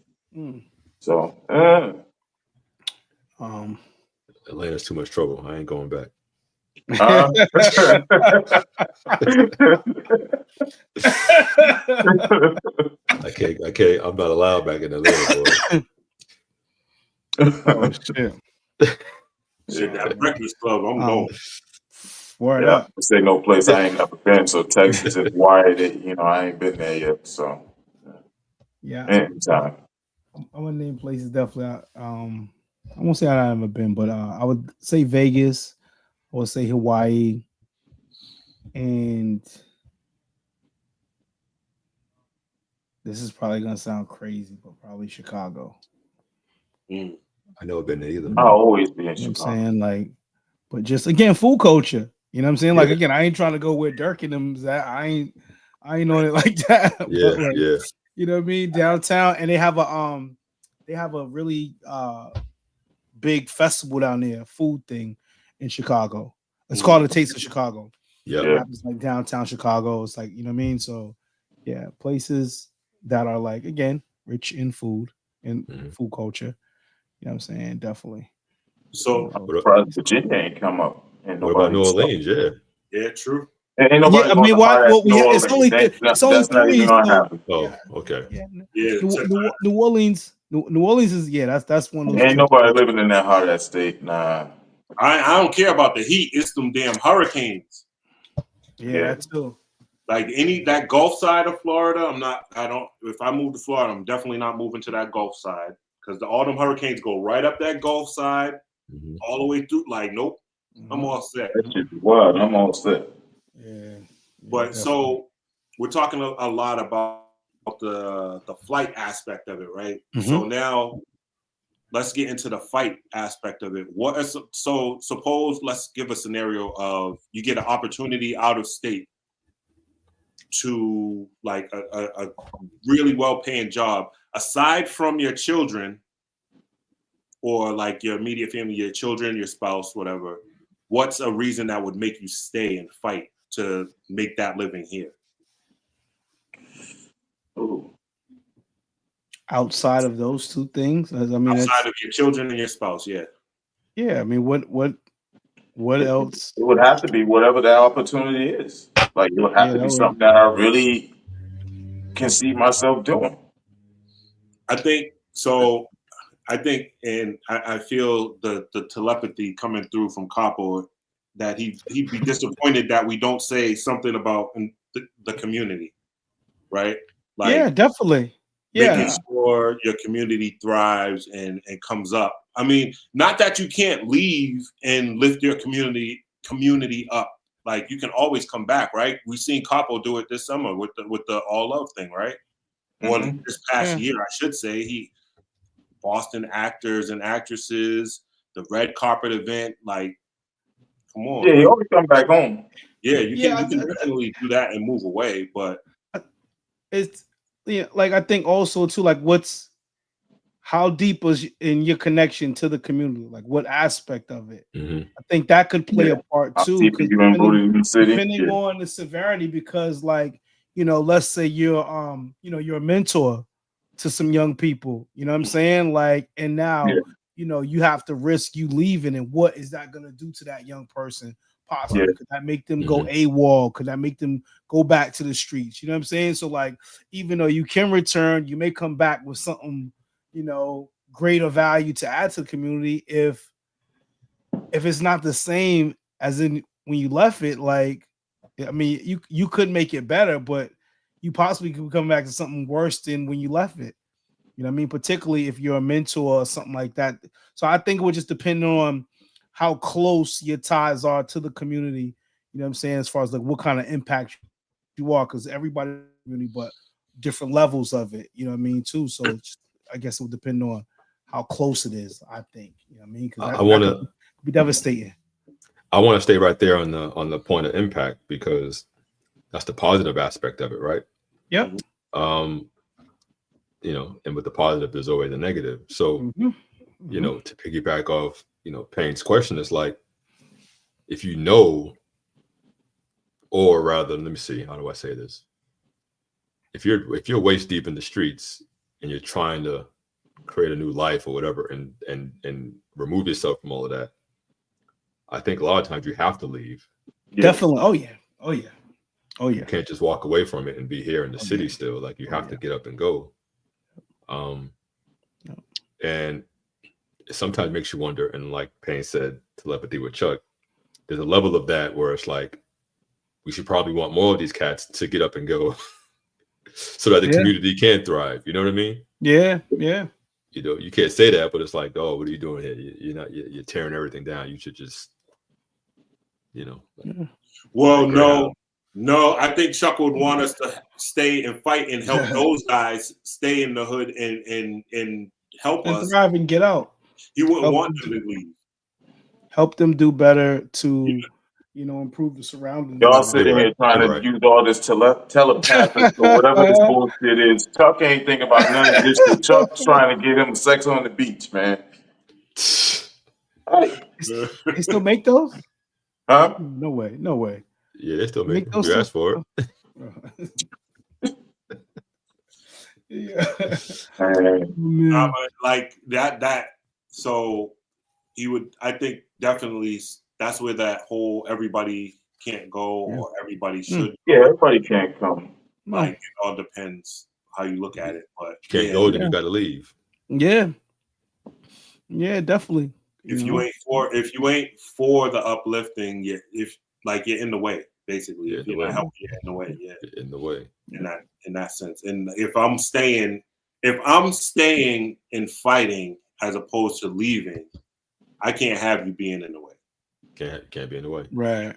Speaker 4: So
Speaker 3: Atlanta's too much trouble. I ain't going back.
Speaker 4: I
Speaker 3: can't. I'm not allowed back in Atlanta, boy.
Speaker 1: Oh shit!
Speaker 2: Shit, that Breakfast Club. I'm going.
Speaker 1: Word up.
Speaker 4: Say no place I ain't never been. So Texas is wired. I ain't been there yet. So anytime.
Speaker 1: I'm gonna name places definitely. I won't say I haven't been, but I would say Vegas. I would say Hawaii, and this is probably gonna sound crazy, but probably Chicago.
Speaker 3: I never been there either.
Speaker 4: I'll always be in Chicago.
Speaker 1: You know what I'm saying, like, but just again, food culture. You know what I'm saying? Like, again, I ain't trying to go where Dirk and them's at. I ain't on it like that. But you know what I mean? Downtown, and they have a really big festival down there, food thing in Chicago. It's called the Taste of Chicago.
Speaker 3: Yeah.
Speaker 1: It's like downtown Chicago. It's like, you know what I mean? So yeah, places that are, like, again, rich in food and food culture. You know what I'm saying? Definitely.
Speaker 2: So
Speaker 4: Virginia ain't come up.
Speaker 3: What about New Orleans?
Speaker 2: Yeah, true.
Speaker 4: Ain't nobody
Speaker 1: it's only three.
Speaker 3: Okay.
Speaker 1: Yeah. New Orleans is that's one of those.
Speaker 4: Ain't nobody living in that hot ass state. Nah.
Speaker 2: I don't care about the heat. It's them damn hurricanes.
Speaker 1: Yeah, that too.
Speaker 2: Like that Gulf side of Florida, if I move to Florida, I'm definitely not moving to that Gulf side because all them hurricanes go right up that Gulf side, all the way through. Like, nope, I'm all set.
Speaker 4: That shit is wild. I'm all set.
Speaker 1: Yeah.
Speaker 2: But
Speaker 1: definitely.
Speaker 2: so we're talking a lot about the flight aspect of it, right? So now let's get into the fight aspect of it. So suppose let's give a scenario of you get an opportunity out of state to like a really well-paying job aside from your children or like your immediate family, your children, your spouse, whatever. What's a reason that would make you stay and fight to make that living here?
Speaker 4: Ooh.
Speaker 1: Outside of those two things, I mean,
Speaker 2: Outside of your children and your spouse, yeah.
Speaker 1: Yeah, I mean, what else?
Speaker 4: It would have to be whatever that opportunity is. Like it would have to be something that I really can see myself doing.
Speaker 2: I think so. I think, and I feel the telepathy coming through from Capo that he'd be disappointed that we don't say something about the community, right? Like,
Speaker 1: Yeah, definitely. Yeah,
Speaker 2: making sure your community thrives and comes up. I mean, not that you can't leave and lift your community up. Like you can always come back, right? We've seen Capo do it this summer with the All Love thing, right? Or this past year, I should say, Boston actors and actresses, the red carpet event, like, come on.
Speaker 4: Yeah, he always come back home.
Speaker 2: Yeah, you can definitely do that and move away, but
Speaker 1: it's like I think also too, like how deep was in your connection to the community? Like what aspect of it? I think that could play a part too. Depending on the severity, because like, let's say you're you're a mentor to some young people, you know what I'm saying? Like, and now, you have to risk you leaving, and what is that going to do to that young person? Possibly, could that make them go AWOL? Could that make them go back to the streets? You know what I'm saying? So, like, even though you can return, you may come back with something, greater value to add to the community. If it's not the same as in when you left it, like, I mean, you could make it better, but you possibly could come back to something worse than when you left it. You know what I mean? Particularly if you're a mentor or something like that. So I think it would just depend on how close your ties are to the community. You know what I'm saying? As far as like what kind of impact you are, because everybody really, but different levels of it. You know what I mean? Too. So I guess it would depend on how close it is. I think. You know what I mean? Because
Speaker 3: I want to
Speaker 1: be devastating.
Speaker 3: I want to stay right there on the point of impact, because that's the positive aspect of it, right?
Speaker 1: Yep.
Speaker 3: And with the positive, there's always a negative. So, to piggyback off, Payne's question is like, if or rather, let me see, how do I say this? If you're waist deep in the streets and you're trying to create a new life or whatever, and remove yourself from all of that, I think a lot of times you have to leave.
Speaker 1: Definitely. Oh yeah.
Speaker 3: You can't just walk away from it and be here in the city still. Like you have to get up and go. And it sometimes makes you wonder, and like Payne said, telepathy with Chuck, there's a level of that where it's like we should probably want more of these cats to get up and go so that the community can thrive. You know what I mean?
Speaker 1: Yeah.
Speaker 3: You can't say that, but it's like, oh, what are you doing here? You're tearing everything down. You should just,
Speaker 2: Well, no, I think Chuck would want us to stay and fight and help those guys stay in the hood and help us
Speaker 1: thrive and get out.
Speaker 2: He wouldn't want them to leave.
Speaker 1: Help them do better to, improve the surroundings.
Speaker 4: Y'all sitting here trying to use all this telepathic or whatever this bullshit is. Chuck ain't thinking about none of this shit. Chuck's trying to get him sex on the beach, man.
Speaker 1: They still make those?
Speaker 4: Huh?
Speaker 1: No way.
Speaker 3: Yeah, they still make those. You asked for
Speaker 1: it.
Speaker 2: Like that. So he would, I think, definitely. That's where that whole everybody can't go or everybody should.
Speaker 4: Yeah, everybody can't come.
Speaker 2: Like it all depends how you look at it. But
Speaker 3: you can't go, then you got to leave.
Speaker 1: Yeah, definitely.
Speaker 2: If you ain't for the uplifting, you're in the way. basically.
Speaker 3: Yeah,
Speaker 2: If you're not helping, you're in the way. Yeah,
Speaker 3: in the way.
Speaker 2: in that sense. And if I'm staying and fighting as opposed to leaving, I can't have you being in the way.
Speaker 3: Can't be in the way.
Speaker 1: Right.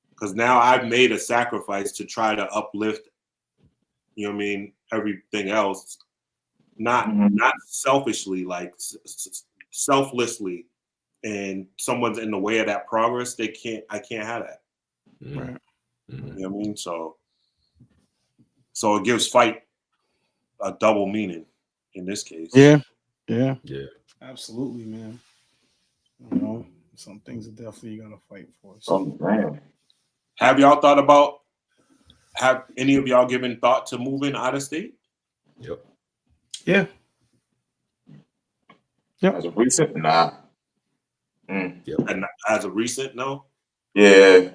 Speaker 2: Because now I've made a sacrifice to try to uplift, you know what I mean, everything else, not selfishly, like selflessly, and someone's in the way of that progress. I can't have that.
Speaker 1: Right.
Speaker 2: You know what I mean? So it gives fight a double meaning in this case.
Speaker 1: Yeah. Absolutely, man. You know, some things are definitely you gotta fight for. So.
Speaker 4: Oh man.
Speaker 2: Have any of y'all given thought to moving out of state?
Speaker 3: Yep.
Speaker 1: Yeah.
Speaker 4: As of recent, nah.
Speaker 3: Yep.
Speaker 2: And as of recent, no.
Speaker 4: Yeah.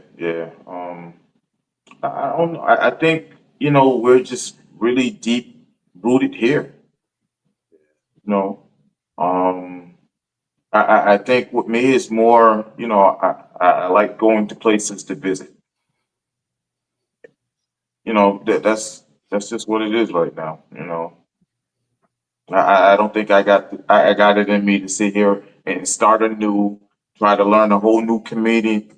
Speaker 4: I don't know. I think, we're just really deep rooted here. You know, I think with me is more, I like going to places to visit. That's just what it is right now. I don't think I got it in me to sit here and start anew, try to learn a whole new community.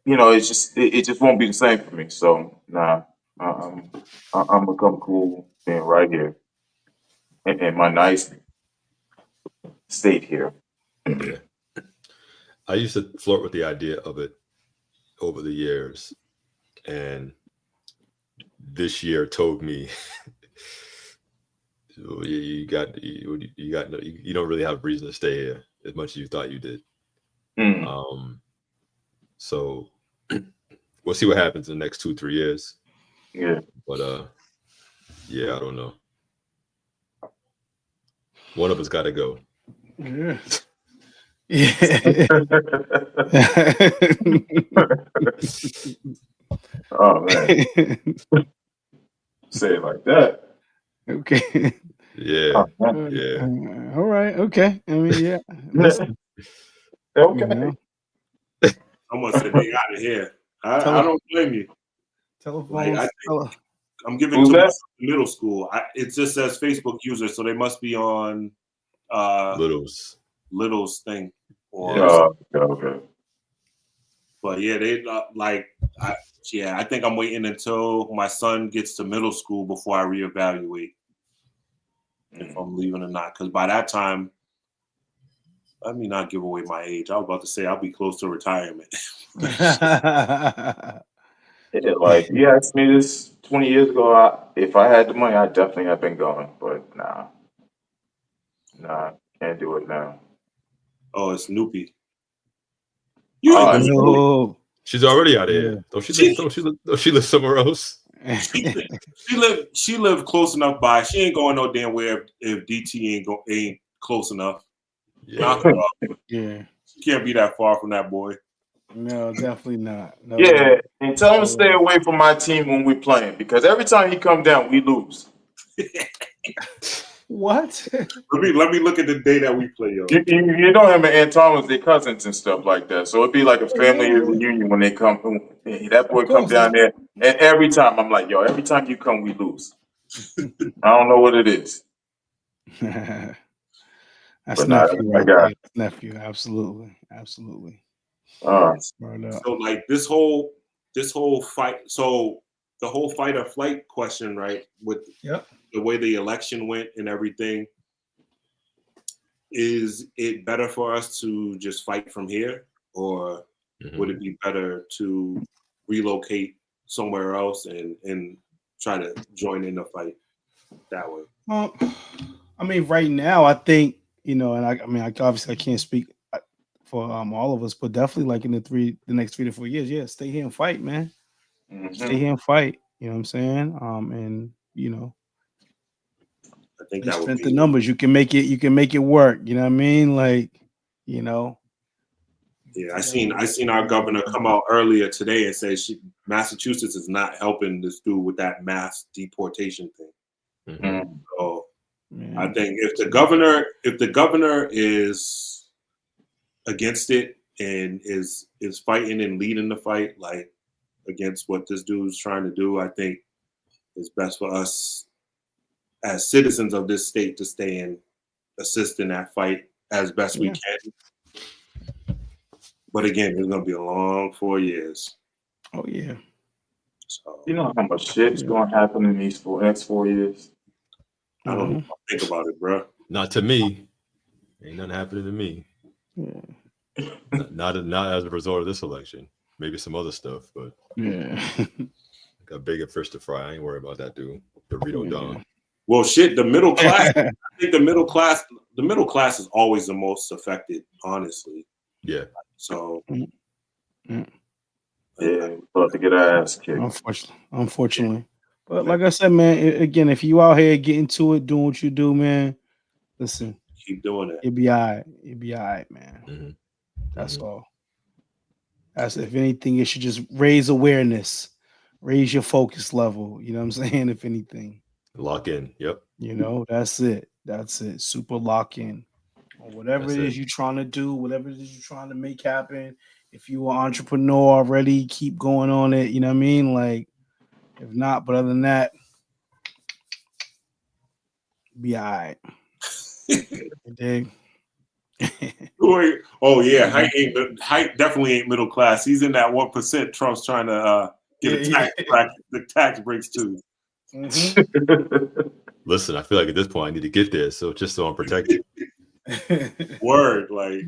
Speaker 4: It just won't be the same for me. So nah, I'm gonna come cool being right here in my nice state here.
Speaker 3: Yeah. I used to flirt with the idea of it over the years, and this year told me you don't really have a reason to stay here as much as you thought you did. So we'll see what happens in the next 2-3 years.
Speaker 4: Yeah.
Speaker 3: But yeah, I don't know. One of us got to go.
Speaker 1: Yeah.
Speaker 4: Oh man. Say it like that.
Speaker 1: Okay.
Speaker 3: Yeah.
Speaker 1: All right. Okay. I mean, yeah. Listen.
Speaker 4: Okay.
Speaker 1: You know,
Speaker 2: Someone said they out of here. I don't blame you.
Speaker 1: Telephones.
Speaker 2: I'm giving
Speaker 4: Who's
Speaker 2: too
Speaker 4: that?
Speaker 2: much to middle school. It just says Facebook user, so they must be on Little's thing.
Speaker 4: Okay.
Speaker 2: But yeah, I think I'm waiting until my son gets to middle school before I reevaluate if I'm leaving or not. Because by that time, let me not give away my age. I was about to say I'll be close to retirement.
Speaker 4: Yeah, like you asked me this 20 years ago. If I had the money, I definitely have been going. But nah, can't do it now.
Speaker 2: Oh, it's Snoopy.
Speaker 1: No.
Speaker 3: She's already out of here. Don't she live somewhere else?
Speaker 2: She lived close enough by. She ain't going no damn where if DT ain't close enough.
Speaker 3: Yeah.
Speaker 1: Yeah.
Speaker 2: She can't be that far from that boy.
Speaker 1: No, definitely not. No.
Speaker 4: Yeah, and tell him to stay away from my team when we're playing because every time he come down, we lose.
Speaker 1: What?
Speaker 2: Let me look at the day that we play, yo.
Speaker 4: You know him and Aunt Thomas, they cousins and stuff like that. So it'd be like a family reunion when they come. That boy come down there, and every time I'm like, yo, every time you come, we lose. I don't know what it is.
Speaker 1: That's nephew right there. Nephew, absolutely.
Speaker 2: So like this whole fight. So the whole fight or flight question, right? With the way the election went and everything, is it better for us to just fight from here, or would it be better to relocate somewhere else and try to join in the fight that way?
Speaker 1: Well, I mean, right now, I think and I obviously I can't speak for all of us, but definitely like in the next 3 to 4 years, stay here and fight, man. Stay here and fight. You know what I'm saying? And
Speaker 2: I think that would be
Speaker 1: the numbers. You can make it work. You know what I mean? Like,
Speaker 2: Yeah, I seen our governor come out earlier today and say Massachusetts is not helping this dude with that mass deportation thing. So I think if the governor is against it and is fighting and leading the fight, like against what this dude's trying to do, I think it's best for us as citizens of this state to stay and assist in that fight as best we can. But again, it's gonna be a long 4 years.
Speaker 1: Oh yeah.
Speaker 2: So
Speaker 4: You know how much shit's going to happen in these next 4 years?
Speaker 2: I don't even think about it, bro.
Speaker 3: Not to me. Ain't nothing happening to me.
Speaker 1: Yeah.
Speaker 3: Not as a result of this election. Maybe some other stuff, but
Speaker 1: Yeah.
Speaker 3: got bigger fish to fry. I ain't worried about that dude. Dorito Don.
Speaker 2: Well, shit, the middle class. I think the middle class is always the most affected, honestly.
Speaker 3: Yeah.
Speaker 2: So.
Speaker 4: Yeah, about to get our ass kicked.
Speaker 1: Unfortunately. But like I said, man, again, if you out here getting to it, doing what you do, man, listen,
Speaker 2: keep doing it.
Speaker 1: It'll be all right. It'll be all right, man.
Speaker 3: Mm-hmm.
Speaker 1: That's all. That's if anything, it should just raise awareness, raise your focus level. You know what I'm saying? If anything,
Speaker 3: lock in. Yep.
Speaker 1: You know, that's it. That's it. Super lock in on whatever it is you're trying to do, whatever it is you're trying to make happen. If you're an entrepreneur already, keep going on it. You know what I mean? Like, if not, but other than that, be all right. You dig?
Speaker 2: Oh yeah, Height definitely ain't middle class. He's in that 1%. Trump's trying to get the tax breaks too.
Speaker 1: Mm-hmm.
Speaker 3: Listen, I feel like at this point I need to get there, so I'm protected.
Speaker 2: Word, like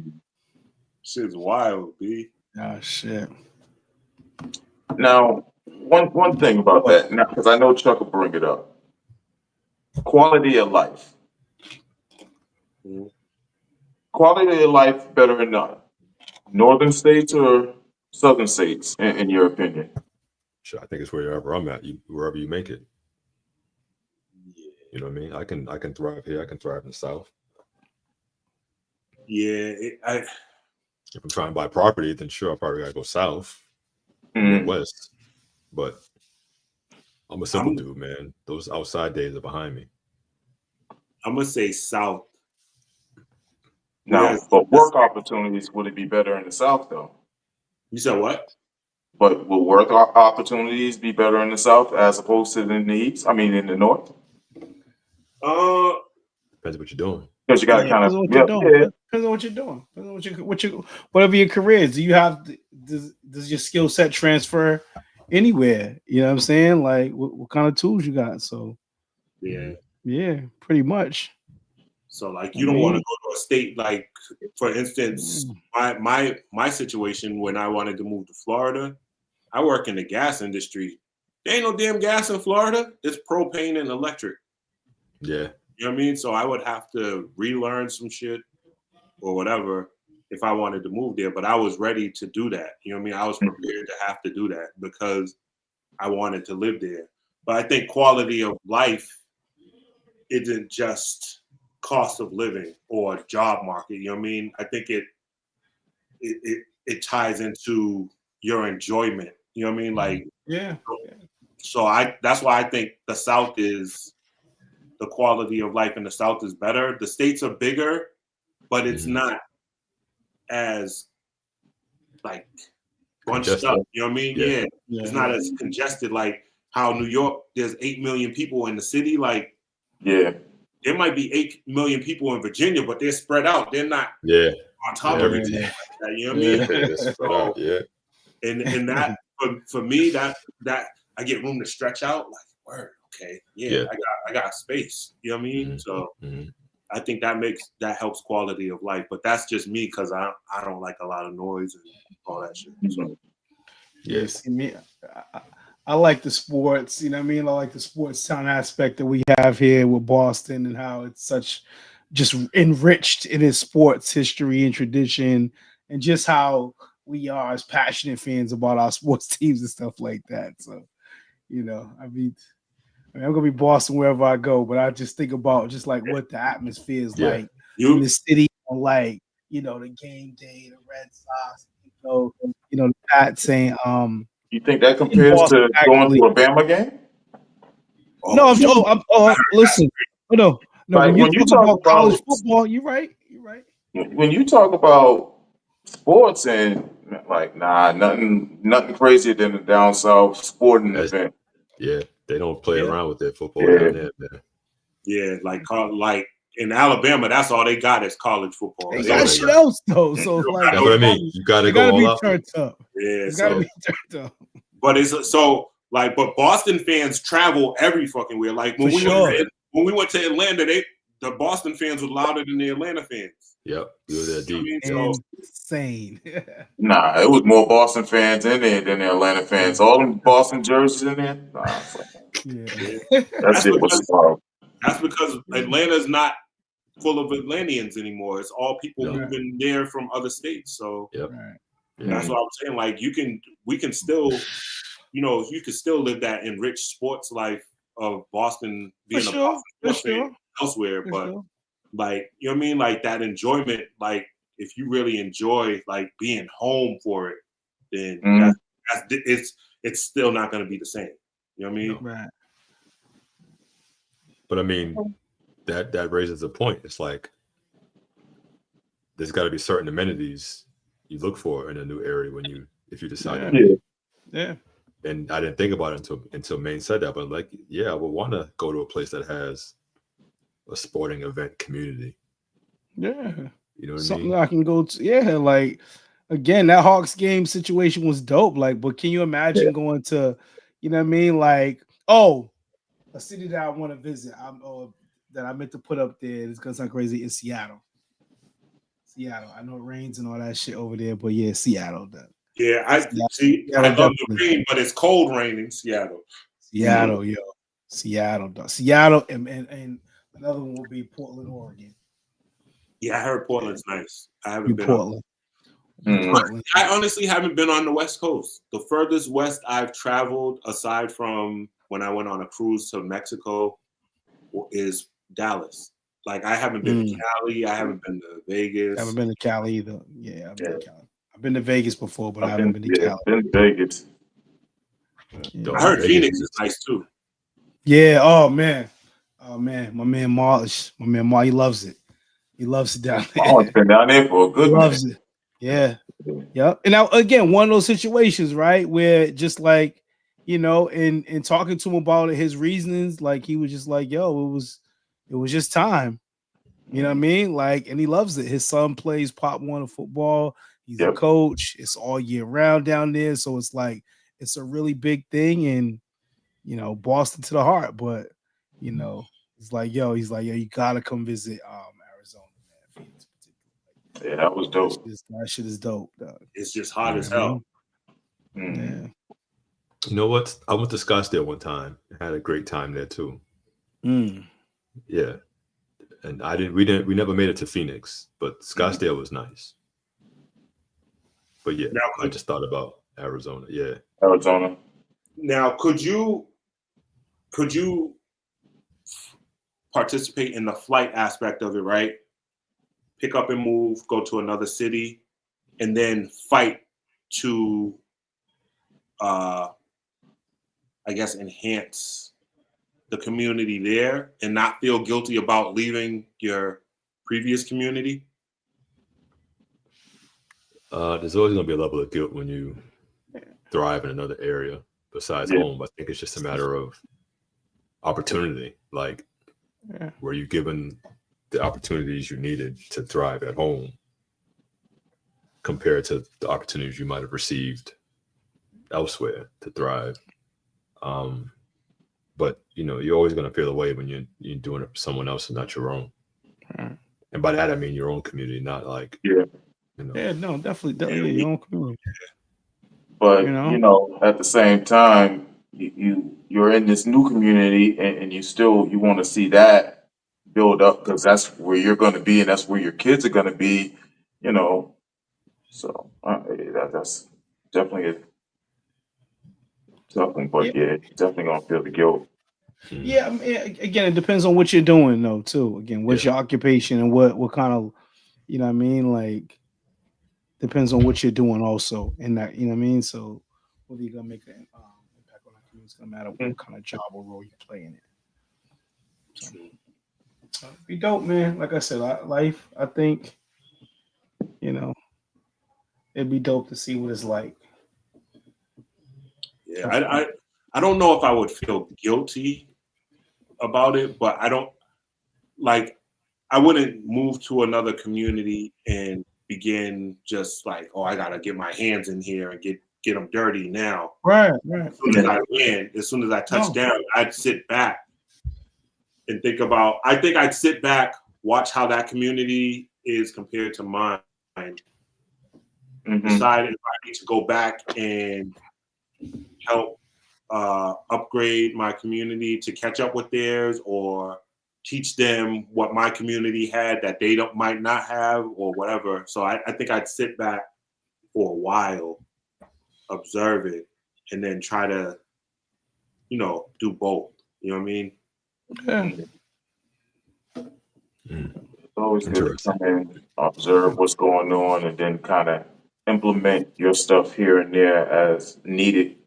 Speaker 2: shit's wild, B.
Speaker 1: Oh shit.
Speaker 4: Now, one thing about that, now because I know Chuck will bring it up. Quality of life.
Speaker 2: Mm-hmm.
Speaker 4: Quality of life better than none. Northern states or southern states, in your opinion?
Speaker 3: Sure, I think it's wherever I'm at, wherever you make it. You know what I mean? I can thrive here. I can thrive in the South.
Speaker 2: Yeah,
Speaker 3: if I'm trying to buy property, then sure, I probably gotta go south, west. But I'm a simple dude, man. Those outside days are behind me.
Speaker 2: I'm gonna say south.
Speaker 4: Now, but work opportunities, would it be better in the South, though?
Speaker 2: You said what?
Speaker 4: But will work opportunities be better in the South as opposed to in the East? I mean, in the North?
Speaker 3: Depends what you're doing.
Speaker 4: Because you got to kind of
Speaker 1: depends on what you're doing. Depends on whatever your career is. Do you have does your skill set transfer anywhere? You know what I'm saying? Like what kind of tools you got? So yeah, pretty much.
Speaker 2: So like you don't want to go to a state like, for instance, my situation when I wanted to move to Florida, I work in the gas industry. There ain't no damn gas in Florida. It's propane and electric.
Speaker 3: Yeah.
Speaker 2: You know what I mean? So I would have to relearn some shit or whatever if I wanted to move there. But I was ready to do that. You know what I mean? I was prepared to have to do that because I wanted to live there. But I think quality of life isn't just cost of living or job market. You know what I mean? I think it ties into your enjoyment. You know what I mean? Like So that's why I think the South is the quality of life in the South is better. The states are bigger, but it's not as like bunched up. You know what I mean? Yeah. It's not as congested like how New York, there's 8 million people in the city. Like, there might be 8 million people in Virginia, but they're spread out. They're not on top of everything. You know what I mean? And that for me, that I get room to stretch out. Like, word, okay, I got space. You know what I mean? So I think that helps quality of life. But that's just me because I don't like a lot of noise and all that shit. So.
Speaker 1: Yes, I like the sports. You know what I mean? I like the sports town aspect that we have here with Boston and how it's such just enriched in its sports history and tradition, and just how we are as passionate fans about our sports teams and stuff like that. So, you know, I mean, I'm gonna be Boston wherever I go, but I just think about just like what the atmosphere is like in the city, like, you know, the game day, the Red Sox, you know, the Pats saying,
Speaker 4: you think that compares to going to a Bama game?
Speaker 1: No, listen, no.
Speaker 4: Like,
Speaker 1: when you talk about college football, you're right.
Speaker 4: When you talk about sports and like nothing crazier than a down south sporting
Speaker 3: That's,
Speaker 4: event.
Speaker 3: yeah, they don't play
Speaker 1: Yeah.
Speaker 3: around with their football
Speaker 4: Yeah.
Speaker 3: down there, man.
Speaker 2: Yeah, like in Alabama, that's all they got is college football.
Speaker 1: They
Speaker 3: That's
Speaker 2: They
Speaker 3: all
Speaker 1: got
Speaker 2: don't
Speaker 3: they
Speaker 1: shit
Speaker 3: got.
Speaker 1: else though. So like,
Speaker 3: That's what I mean. You got to
Speaker 1: they
Speaker 3: go
Speaker 1: gotta be
Speaker 3: all out.
Speaker 1: turned up.
Speaker 2: Yeah,
Speaker 1: It's gotta
Speaker 2: so
Speaker 1: be turned up.
Speaker 2: but it's so like, but Boston fans travel every fucking where. Like when
Speaker 1: For
Speaker 2: we
Speaker 1: sure.
Speaker 2: went to Atlanta, the Boston fans were louder than the Atlanta fans.
Speaker 3: Yep, we were there
Speaker 2: You know what I
Speaker 3: deep.
Speaker 2: mean?
Speaker 3: Yep.
Speaker 2: So
Speaker 1: Insane.
Speaker 4: Nah, it was more Boston fans in there than the Atlanta fans. All them Boston jerseys in there. Nah, it's like,
Speaker 1: Yeah.
Speaker 2: Yeah.
Speaker 4: that shit was wild.
Speaker 2: That's because Atlanta's not full of Atlanteans anymore. It's all people
Speaker 3: No.
Speaker 2: moving there from other states. So
Speaker 3: Yep.
Speaker 1: Right.
Speaker 2: that's what I'm saying. Like we can still, you can still live that enriched sports life of Boston being
Speaker 1: For
Speaker 2: a
Speaker 1: sure.
Speaker 2: Boston
Speaker 1: For
Speaker 2: sports fan
Speaker 1: sure.
Speaker 2: elsewhere.
Speaker 1: For
Speaker 2: But
Speaker 1: sure.
Speaker 2: like, you know what I mean? Like that enjoyment, like if you really enjoy like being home for it, then
Speaker 4: Mhm.
Speaker 2: it's still not going to be the same. You know what I mean?
Speaker 1: Right.
Speaker 3: But I mean, that raises a point. It's like there's got to be certain amenities you look for in a new area if you decide to
Speaker 1: Yeah.
Speaker 3: leave.
Speaker 1: Yeah.
Speaker 3: And I didn't think about it until Maine said that, but like, yeah, I would want to go to a place that has a sporting event community.
Speaker 1: Yeah.
Speaker 3: You know what
Speaker 1: Something
Speaker 3: I mean?
Speaker 1: I can go to. Yeah, like again, that Hawks game situation was dope. Like, but can you imagine going to, you know what I mean? Like, oh, a city that I want to visit. That I meant to put up there. It's gonna sound crazy. Is Seattle. Seattle. I know it rains and all that shit over there, but yeah, Seattle.
Speaker 2: Yeah, I
Speaker 1: Seattle,
Speaker 2: see. I love the
Speaker 1: definitely.
Speaker 2: rain, but it's cold rain in Seattle.
Speaker 1: Seattle, yo. Seattle, dog. Seattle, and another one will be Portland, Oregon.
Speaker 2: Yeah, I heard Portland's nice. I haven't
Speaker 1: You
Speaker 2: been.
Speaker 1: Portland. Portland.
Speaker 2: I honestly haven't been on the West Coast. The furthest west I've traveled, aside from when I went on a cruise to Mexico, is Dallas. Like I haven't been to Cali. I haven't been to Vegas.
Speaker 1: Haven't been to Cali either. Yeah, I've been to Cali. I've been to Vegas before, but I haven't been to Cali.
Speaker 4: Been to Vegas.
Speaker 1: Yeah.
Speaker 2: I heard
Speaker 3: Vegas
Speaker 2: Phoenix is nice too.
Speaker 1: Yeah. Oh man. My man Marsh. My man Mar. He loves it. He loves it down there.
Speaker 4: Oh, it's been down there for a
Speaker 1: He
Speaker 4: good
Speaker 1: loves
Speaker 4: minute.
Speaker 1: it. Yeah. Yep. And now again, one of those situations, right, where just like, in talking to him about his reasonings, like he was just like, yo, it was just time. You know what I mean? Like, and he loves it. His son plays Pop Warner football. He's a coach. It's all year round down there. So it's like it's a really big thing, and Boston to the heart. But he's like, yo, you gotta come visit Arizona, man. Phoenix particularly.
Speaker 4: Yeah, that was dope.
Speaker 1: That shit is dope, dog.
Speaker 2: It's just hot as hell.
Speaker 1: Yeah.
Speaker 3: You know what? I went to Scottsdale one time. Had a great time there too. Yeah. And we never made it to Phoenix, but Scottsdale was nice. But yeah, I just thought about Arizona. Yeah.
Speaker 4: Arizona.
Speaker 2: Now, could you participate in the flight aspect of it, right? Pick up and move, go to another city, and then fight to, I guess, enhance the community there and not feel guilty about leaving your previous community?
Speaker 3: There's always going to be a level of guilt when you thrive in another area besides home. I think it's just a matter of opportunity. Like, were you given the opportunities you needed to thrive at home compared to the opportunities you might have received elsewhere to thrive? But you're always going to feel the way when you're doing it for someone else and not your own. And by that I mean your own community, not like
Speaker 1: Yeah, no, definitely your own community.
Speaker 4: But at the same time, you're in this new community, and you want to see that build up because that's where you're going to be, and that's where your kids are going to be. So that's definitely something. But definitely gonna feel the guilt.
Speaker 1: Yeah, I mean, again, it depends on what you're doing, though. Too. Again, what's your occupation and what kind of, what I mean, like. Depends on what you're doing also in that, you know what I mean? So whether you're gonna make an impact on that community, it's gonna matter what kind of job or role you play in it. So be dope, man. Like I said, life, I think, It'd be dope to see what it's like.
Speaker 2: Yeah, I don't know if I would feel guilty about it, but I don't like. I wouldn't move to another community and begin just like, oh, I gotta get my hands in here and get them dirty now.
Speaker 1: Right.
Speaker 2: As soon as I land, as soon as I touch down, I'd sit back and think about. I think I'd sit back, watch how that community is compared to mine, decide if I need to go back and help upgrade my community to catch up with theirs, or teach them what my community had that they might not have, or whatever. So I think I'd sit back for a while, observe it, and then try to, do both. You know what I mean?
Speaker 1: Yeah.
Speaker 4: It's always good to come in, observe what's going on, and then kind of implement your stuff here and there as needed.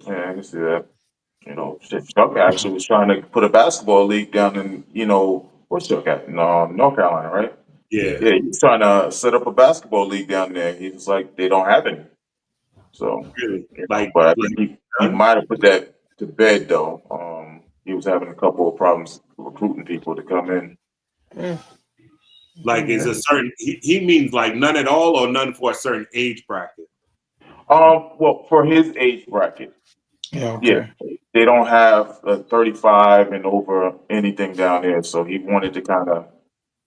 Speaker 4: Yeah, I can see that. Chuck actually was trying to put a basketball league down in, where's Chuck at? No, North Carolina, right?
Speaker 2: Yeah.
Speaker 4: Yeah, he's trying to set up a basketball league down there. He was like, they don't have any. So,
Speaker 2: Really?
Speaker 4: but I think he might have put that to bed, though. He was having a couple of problems recruiting people to come in.
Speaker 1: Yeah.
Speaker 2: Like, is a certain, he means like none at all, or none for a certain age bracket?
Speaker 4: Well, for his age bracket,
Speaker 1: Yeah.
Speaker 4: they don't have 35 and over anything down there. So he wanted to kind of,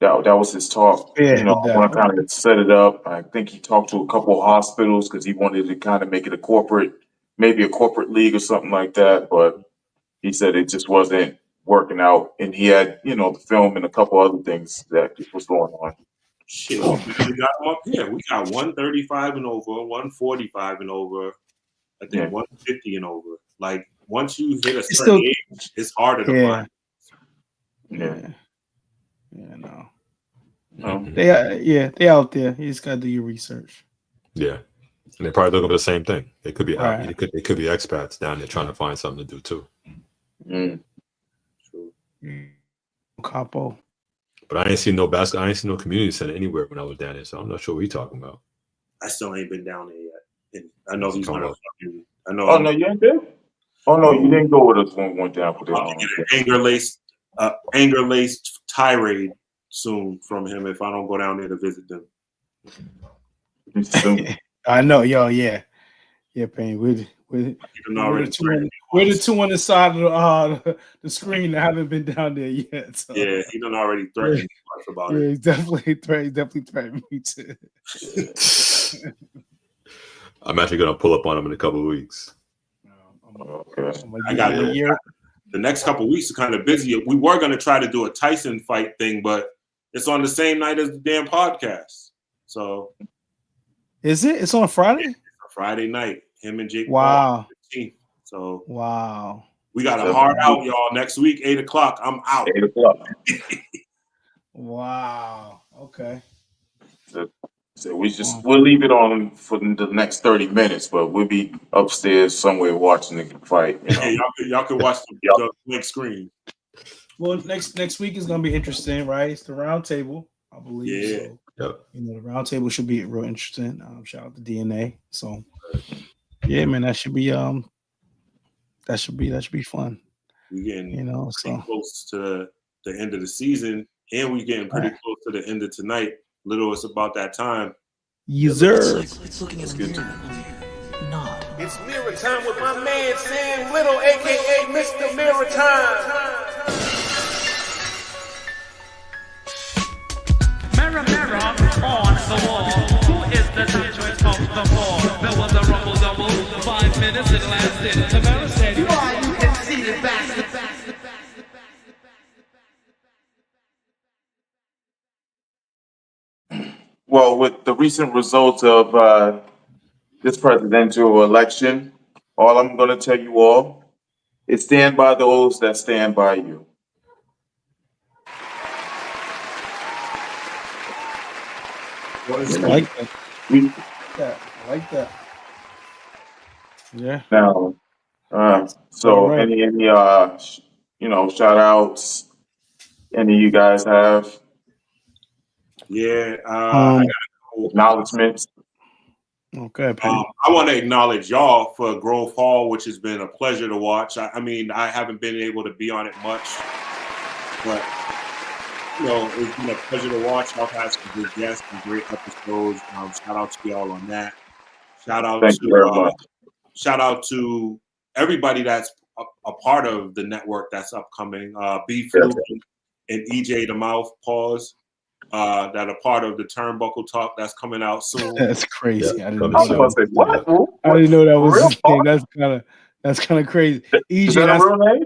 Speaker 4: that was his talk.
Speaker 1: Yeah,
Speaker 4: I want to kind of set it up. I think he talked to a couple of hospitals because he wanted to kind of make it maybe a corporate league or something like that. But he said it just wasn't working out. And he had, the film and a couple other things that was going on.
Speaker 2: Shit, we got them up here. We got 135 and over, 145 and over, I think 150 and over. Like, once you hit a certain age, it's harder to find.
Speaker 1: Yeah, no. They out there. You just gotta do your research.
Speaker 3: Yeah, and they're probably looking for the same thing. They could be out. They could be expats down there trying to find something to do too.
Speaker 1: Capo.
Speaker 3: But I ain't seen no basketball. I ain't seen no community center anywhere when I was down there. So I'm not sure what you're talking about.
Speaker 2: I still ain't been down there yet. And I know he's gonna.
Speaker 4: Oh no, you ain't been? Oh no, you didn't go with us when we went down for
Speaker 2: this. Anger laced tirade soon from him if I don't go down there to visit them.
Speaker 1: I know, yeah, Payne. We're the two on the side of the screen that haven't been down there yet. So.
Speaker 2: Yeah, he done already threatened us about it.
Speaker 1: Yeah, he definitely threatened me too.
Speaker 3: I'm actually gonna pull up on him in a couple of weeks.
Speaker 2: I got the next couple of weeks are kind of busy. We were gonna try to do a Tyson fight thing, but it's on the same night as the damn podcast. So
Speaker 1: is it? It's on a Friday?
Speaker 2: It's a Friday night. Him and Jake.
Speaker 1: Wow.
Speaker 2: Paul, so
Speaker 1: wow.
Speaker 2: We got a hard out, y'all. Next week, 8:00. I'm out.
Speaker 4: 8:00.
Speaker 1: Wow. Okay.
Speaker 4: So we'll leave it on for the next 30 minutes, but we'll be upstairs somewhere watching the fight.
Speaker 2: Yeah, y'all can watch the big screen.
Speaker 1: Well, next week is gonna be interesting, right? It's the round table, I believe.
Speaker 2: Yeah.
Speaker 1: So,
Speaker 3: yep.
Speaker 1: The round table should be real interesting. Shout out to DNA. So yeah, man, that should be fun.
Speaker 2: We getting close to the end of the season, and we getting pretty close to the end of tonight. Little, it's about that time.
Speaker 1: User.
Speaker 7: It's looking in the mirror. Nod.
Speaker 8: It's mirror time with my man Sam Little, aka Mr. Mirror Time.
Speaker 9: Mirror, mirror on the wall. Who is the top choice of the ball? There was a rumble double. 5 minutes it lasted. The mirror said, "You are you conceited bastard."
Speaker 4: Well, with the recent results of this presidential election, all I'm going to tell you all is stand by those that stand by you.
Speaker 1: I like that. I like that. Yeah.
Speaker 4: Now, so any shout outs any of you guys have?
Speaker 2: Yeah, I got a
Speaker 4: acknowledgments.
Speaker 1: Okay, Penny.
Speaker 2: I want to acknowledge y'all for Grove Hall, which has been a pleasure to watch. I mean, I haven't been able to be on it much, but you know, it's been a pleasure to watch. Y'all had some good guests and great episodes. Shout out to y'all on that.
Speaker 4: Thank you very much.
Speaker 2: Shout out to everybody that's a part of the network that's upcoming. B Fluke and EJ the Mouth, pause. That are part of the Turnbuckle Talk that's coming out soon.
Speaker 1: That's crazy.
Speaker 3: Yeah,
Speaker 1: I didn't
Speaker 3: coming
Speaker 1: know.
Speaker 3: soon.
Speaker 4: What?
Speaker 1: I didn't know that was
Speaker 4: Real
Speaker 1: his name. That's kind of crazy.
Speaker 4: Is
Speaker 1: EJ,
Speaker 4: that a
Speaker 1: that's
Speaker 4: real name?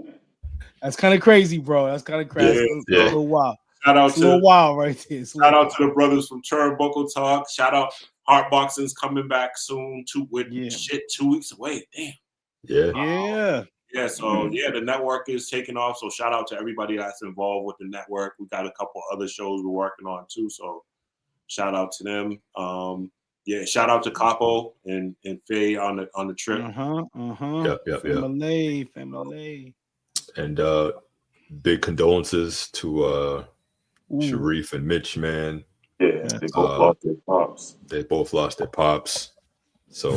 Speaker 1: That's kind of crazy, bro. That's kind of crazy.
Speaker 2: Yeah,
Speaker 1: It's a little wild.
Speaker 2: Shout out
Speaker 1: It's a little wild right there.
Speaker 2: Shout out to the brothers from Turnbuckle Talk. Shout out Heart Boxing's coming back soon. 2 weeks away. Damn.
Speaker 3: Yeah.
Speaker 1: Yeah.
Speaker 2: So the network is taking off. So shout out to everybody that's involved with the network. We got a couple other shows we're working on too. So shout out to them. Shout out to Capo and Faye on the trip.
Speaker 1: Family.
Speaker 3: And big condolences to Sharif and Mitch, man.
Speaker 4: Yeah, they both lost their pops.
Speaker 3: They both lost their pops. So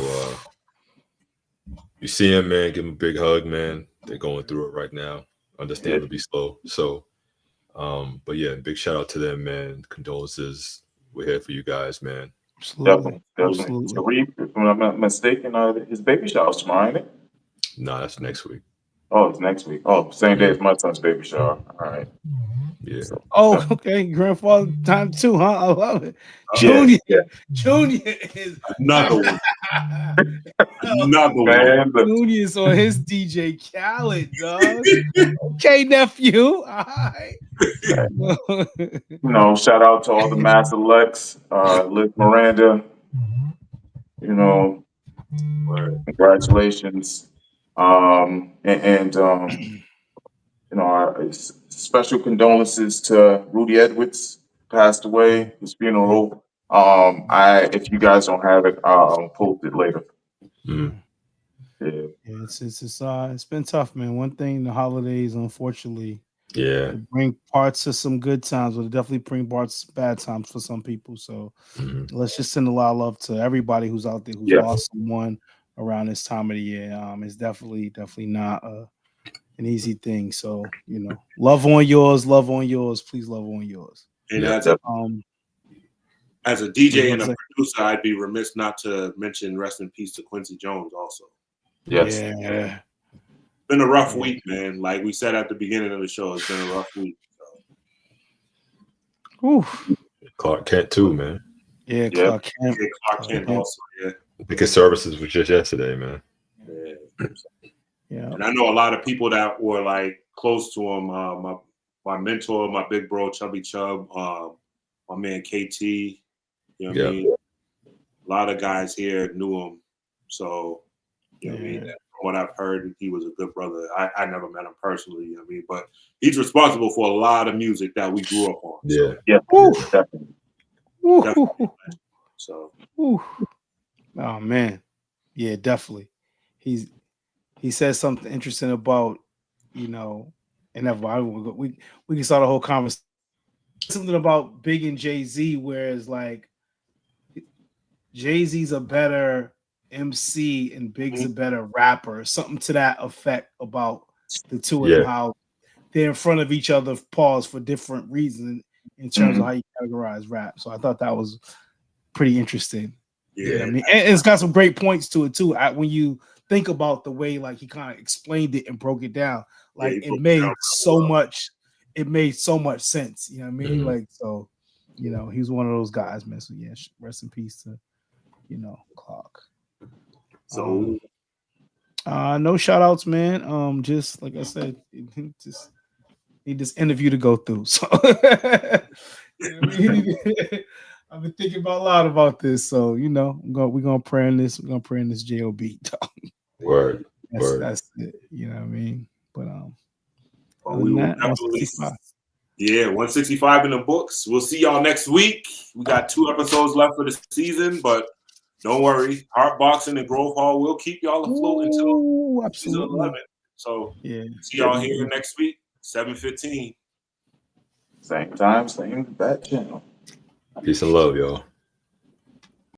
Speaker 3: you see him, man, give him a big hug, man. They're going through it right now. Understandably slow. So but yeah, big shout out to them, man. Condolences. We're here for you guys, man.
Speaker 4: Definitely. Sharif, if I'm not mistaken, his baby shower's tomorrow, ain't it?
Speaker 3: No, that's next week.
Speaker 4: Oh, it's next week. Oh, same day as my son's baby shower. All right.
Speaker 3: Yeah.
Speaker 1: Okay. Grandfather time too, huh? I love it.
Speaker 4: Junior
Speaker 1: is
Speaker 2: another one.
Speaker 1: Junior's on his DJ Khaled, dog. Okay, nephew. All right.
Speaker 4: Shout out to all the Mass Elects, Liz Miranda. Congratulations. Special condolences to Rudy Edwards, passed away. His funeral. If you guys don't have it, I'll post it later. Yeah,
Speaker 1: it's been tough, man. One thing, the holidays, unfortunately, bring parts of some good times, but it definitely bring parts of bad times for some people. So let's just send a lot of love to everybody who's out there who's lost someone around this time of the year. It's definitely not an easy thing. So love on yours, please love on yours.
Speaker 2: And as a DJ and a producer, I'd be remiss not to mention rest in peace to Quincy Jones also.
Speaker 4: Yes.
Speaker 1: Yeah.
Speaker 2: Been a rough week, man. Like we said at the beginning of the show, it's been a rough week.
Speaker 1: So.
Speaker 3: Clark Kent too, man.
Speaker 1: Yeah, Clark Kent.
Speaker 2: Yeah, Clark Kent also, yeah.
Speaker 3: Because services was just yesterday, man.
Speaker 2: Yeah. And I know a lot of people that were like close to him. My mentor, my big bro, Chubby Chubb, my man KT. You know what I mean? A lot of guys here knew him. So, you know what I mean? From what I've heard, he was a good brother. I never met him personally, you know what I mean? But he's responsible for a lot of music that we grew up on.
Speaker 3: Yeah.
Speaker 2: Definitely. So.
Speaker 1: Oh man. Yeah, definitely. He says something interesting about, and we can start a whole conversation. Something about Big and Jay-Z, whereas like Jay-Z's a better MC and Big's a better rapper, something to that effect about the two of them, how they're in front of each other, pause, for different reasons in terms of how you categorize rap. So I thought that was pretty interesting.
Speaker 2: Yeah,
Speaker 1: I mean, and it's got some great points to it too. When you think about the way like he kind of explained it and broke it down, like it made so much sense. You know what I mean? Like, so, he's one of those guys, man. So yeah, rest in peace to, Clark.
Speaker 2: So
Speaker 1: no shout outs, man. Just like I said, just need this interview to go through. So I've been thinking a lot about this. So we're gonna pray in this. We're gonna pray in this JOB.
Speaker 3: Word.
Speaker 1: That's it. You know what I mean? But
Speaker 2: we will definitely 165 in the books. We'll see y'all next week. We got 2 episodes left for the season, but don't worry. Heart Boxing and Grove Hall will keep y'all afloat until season 11. So see y'all here next week, 7:15.
Speaker 4: Same time, same bat channel.
Speaker 3: Peace and love, y'all.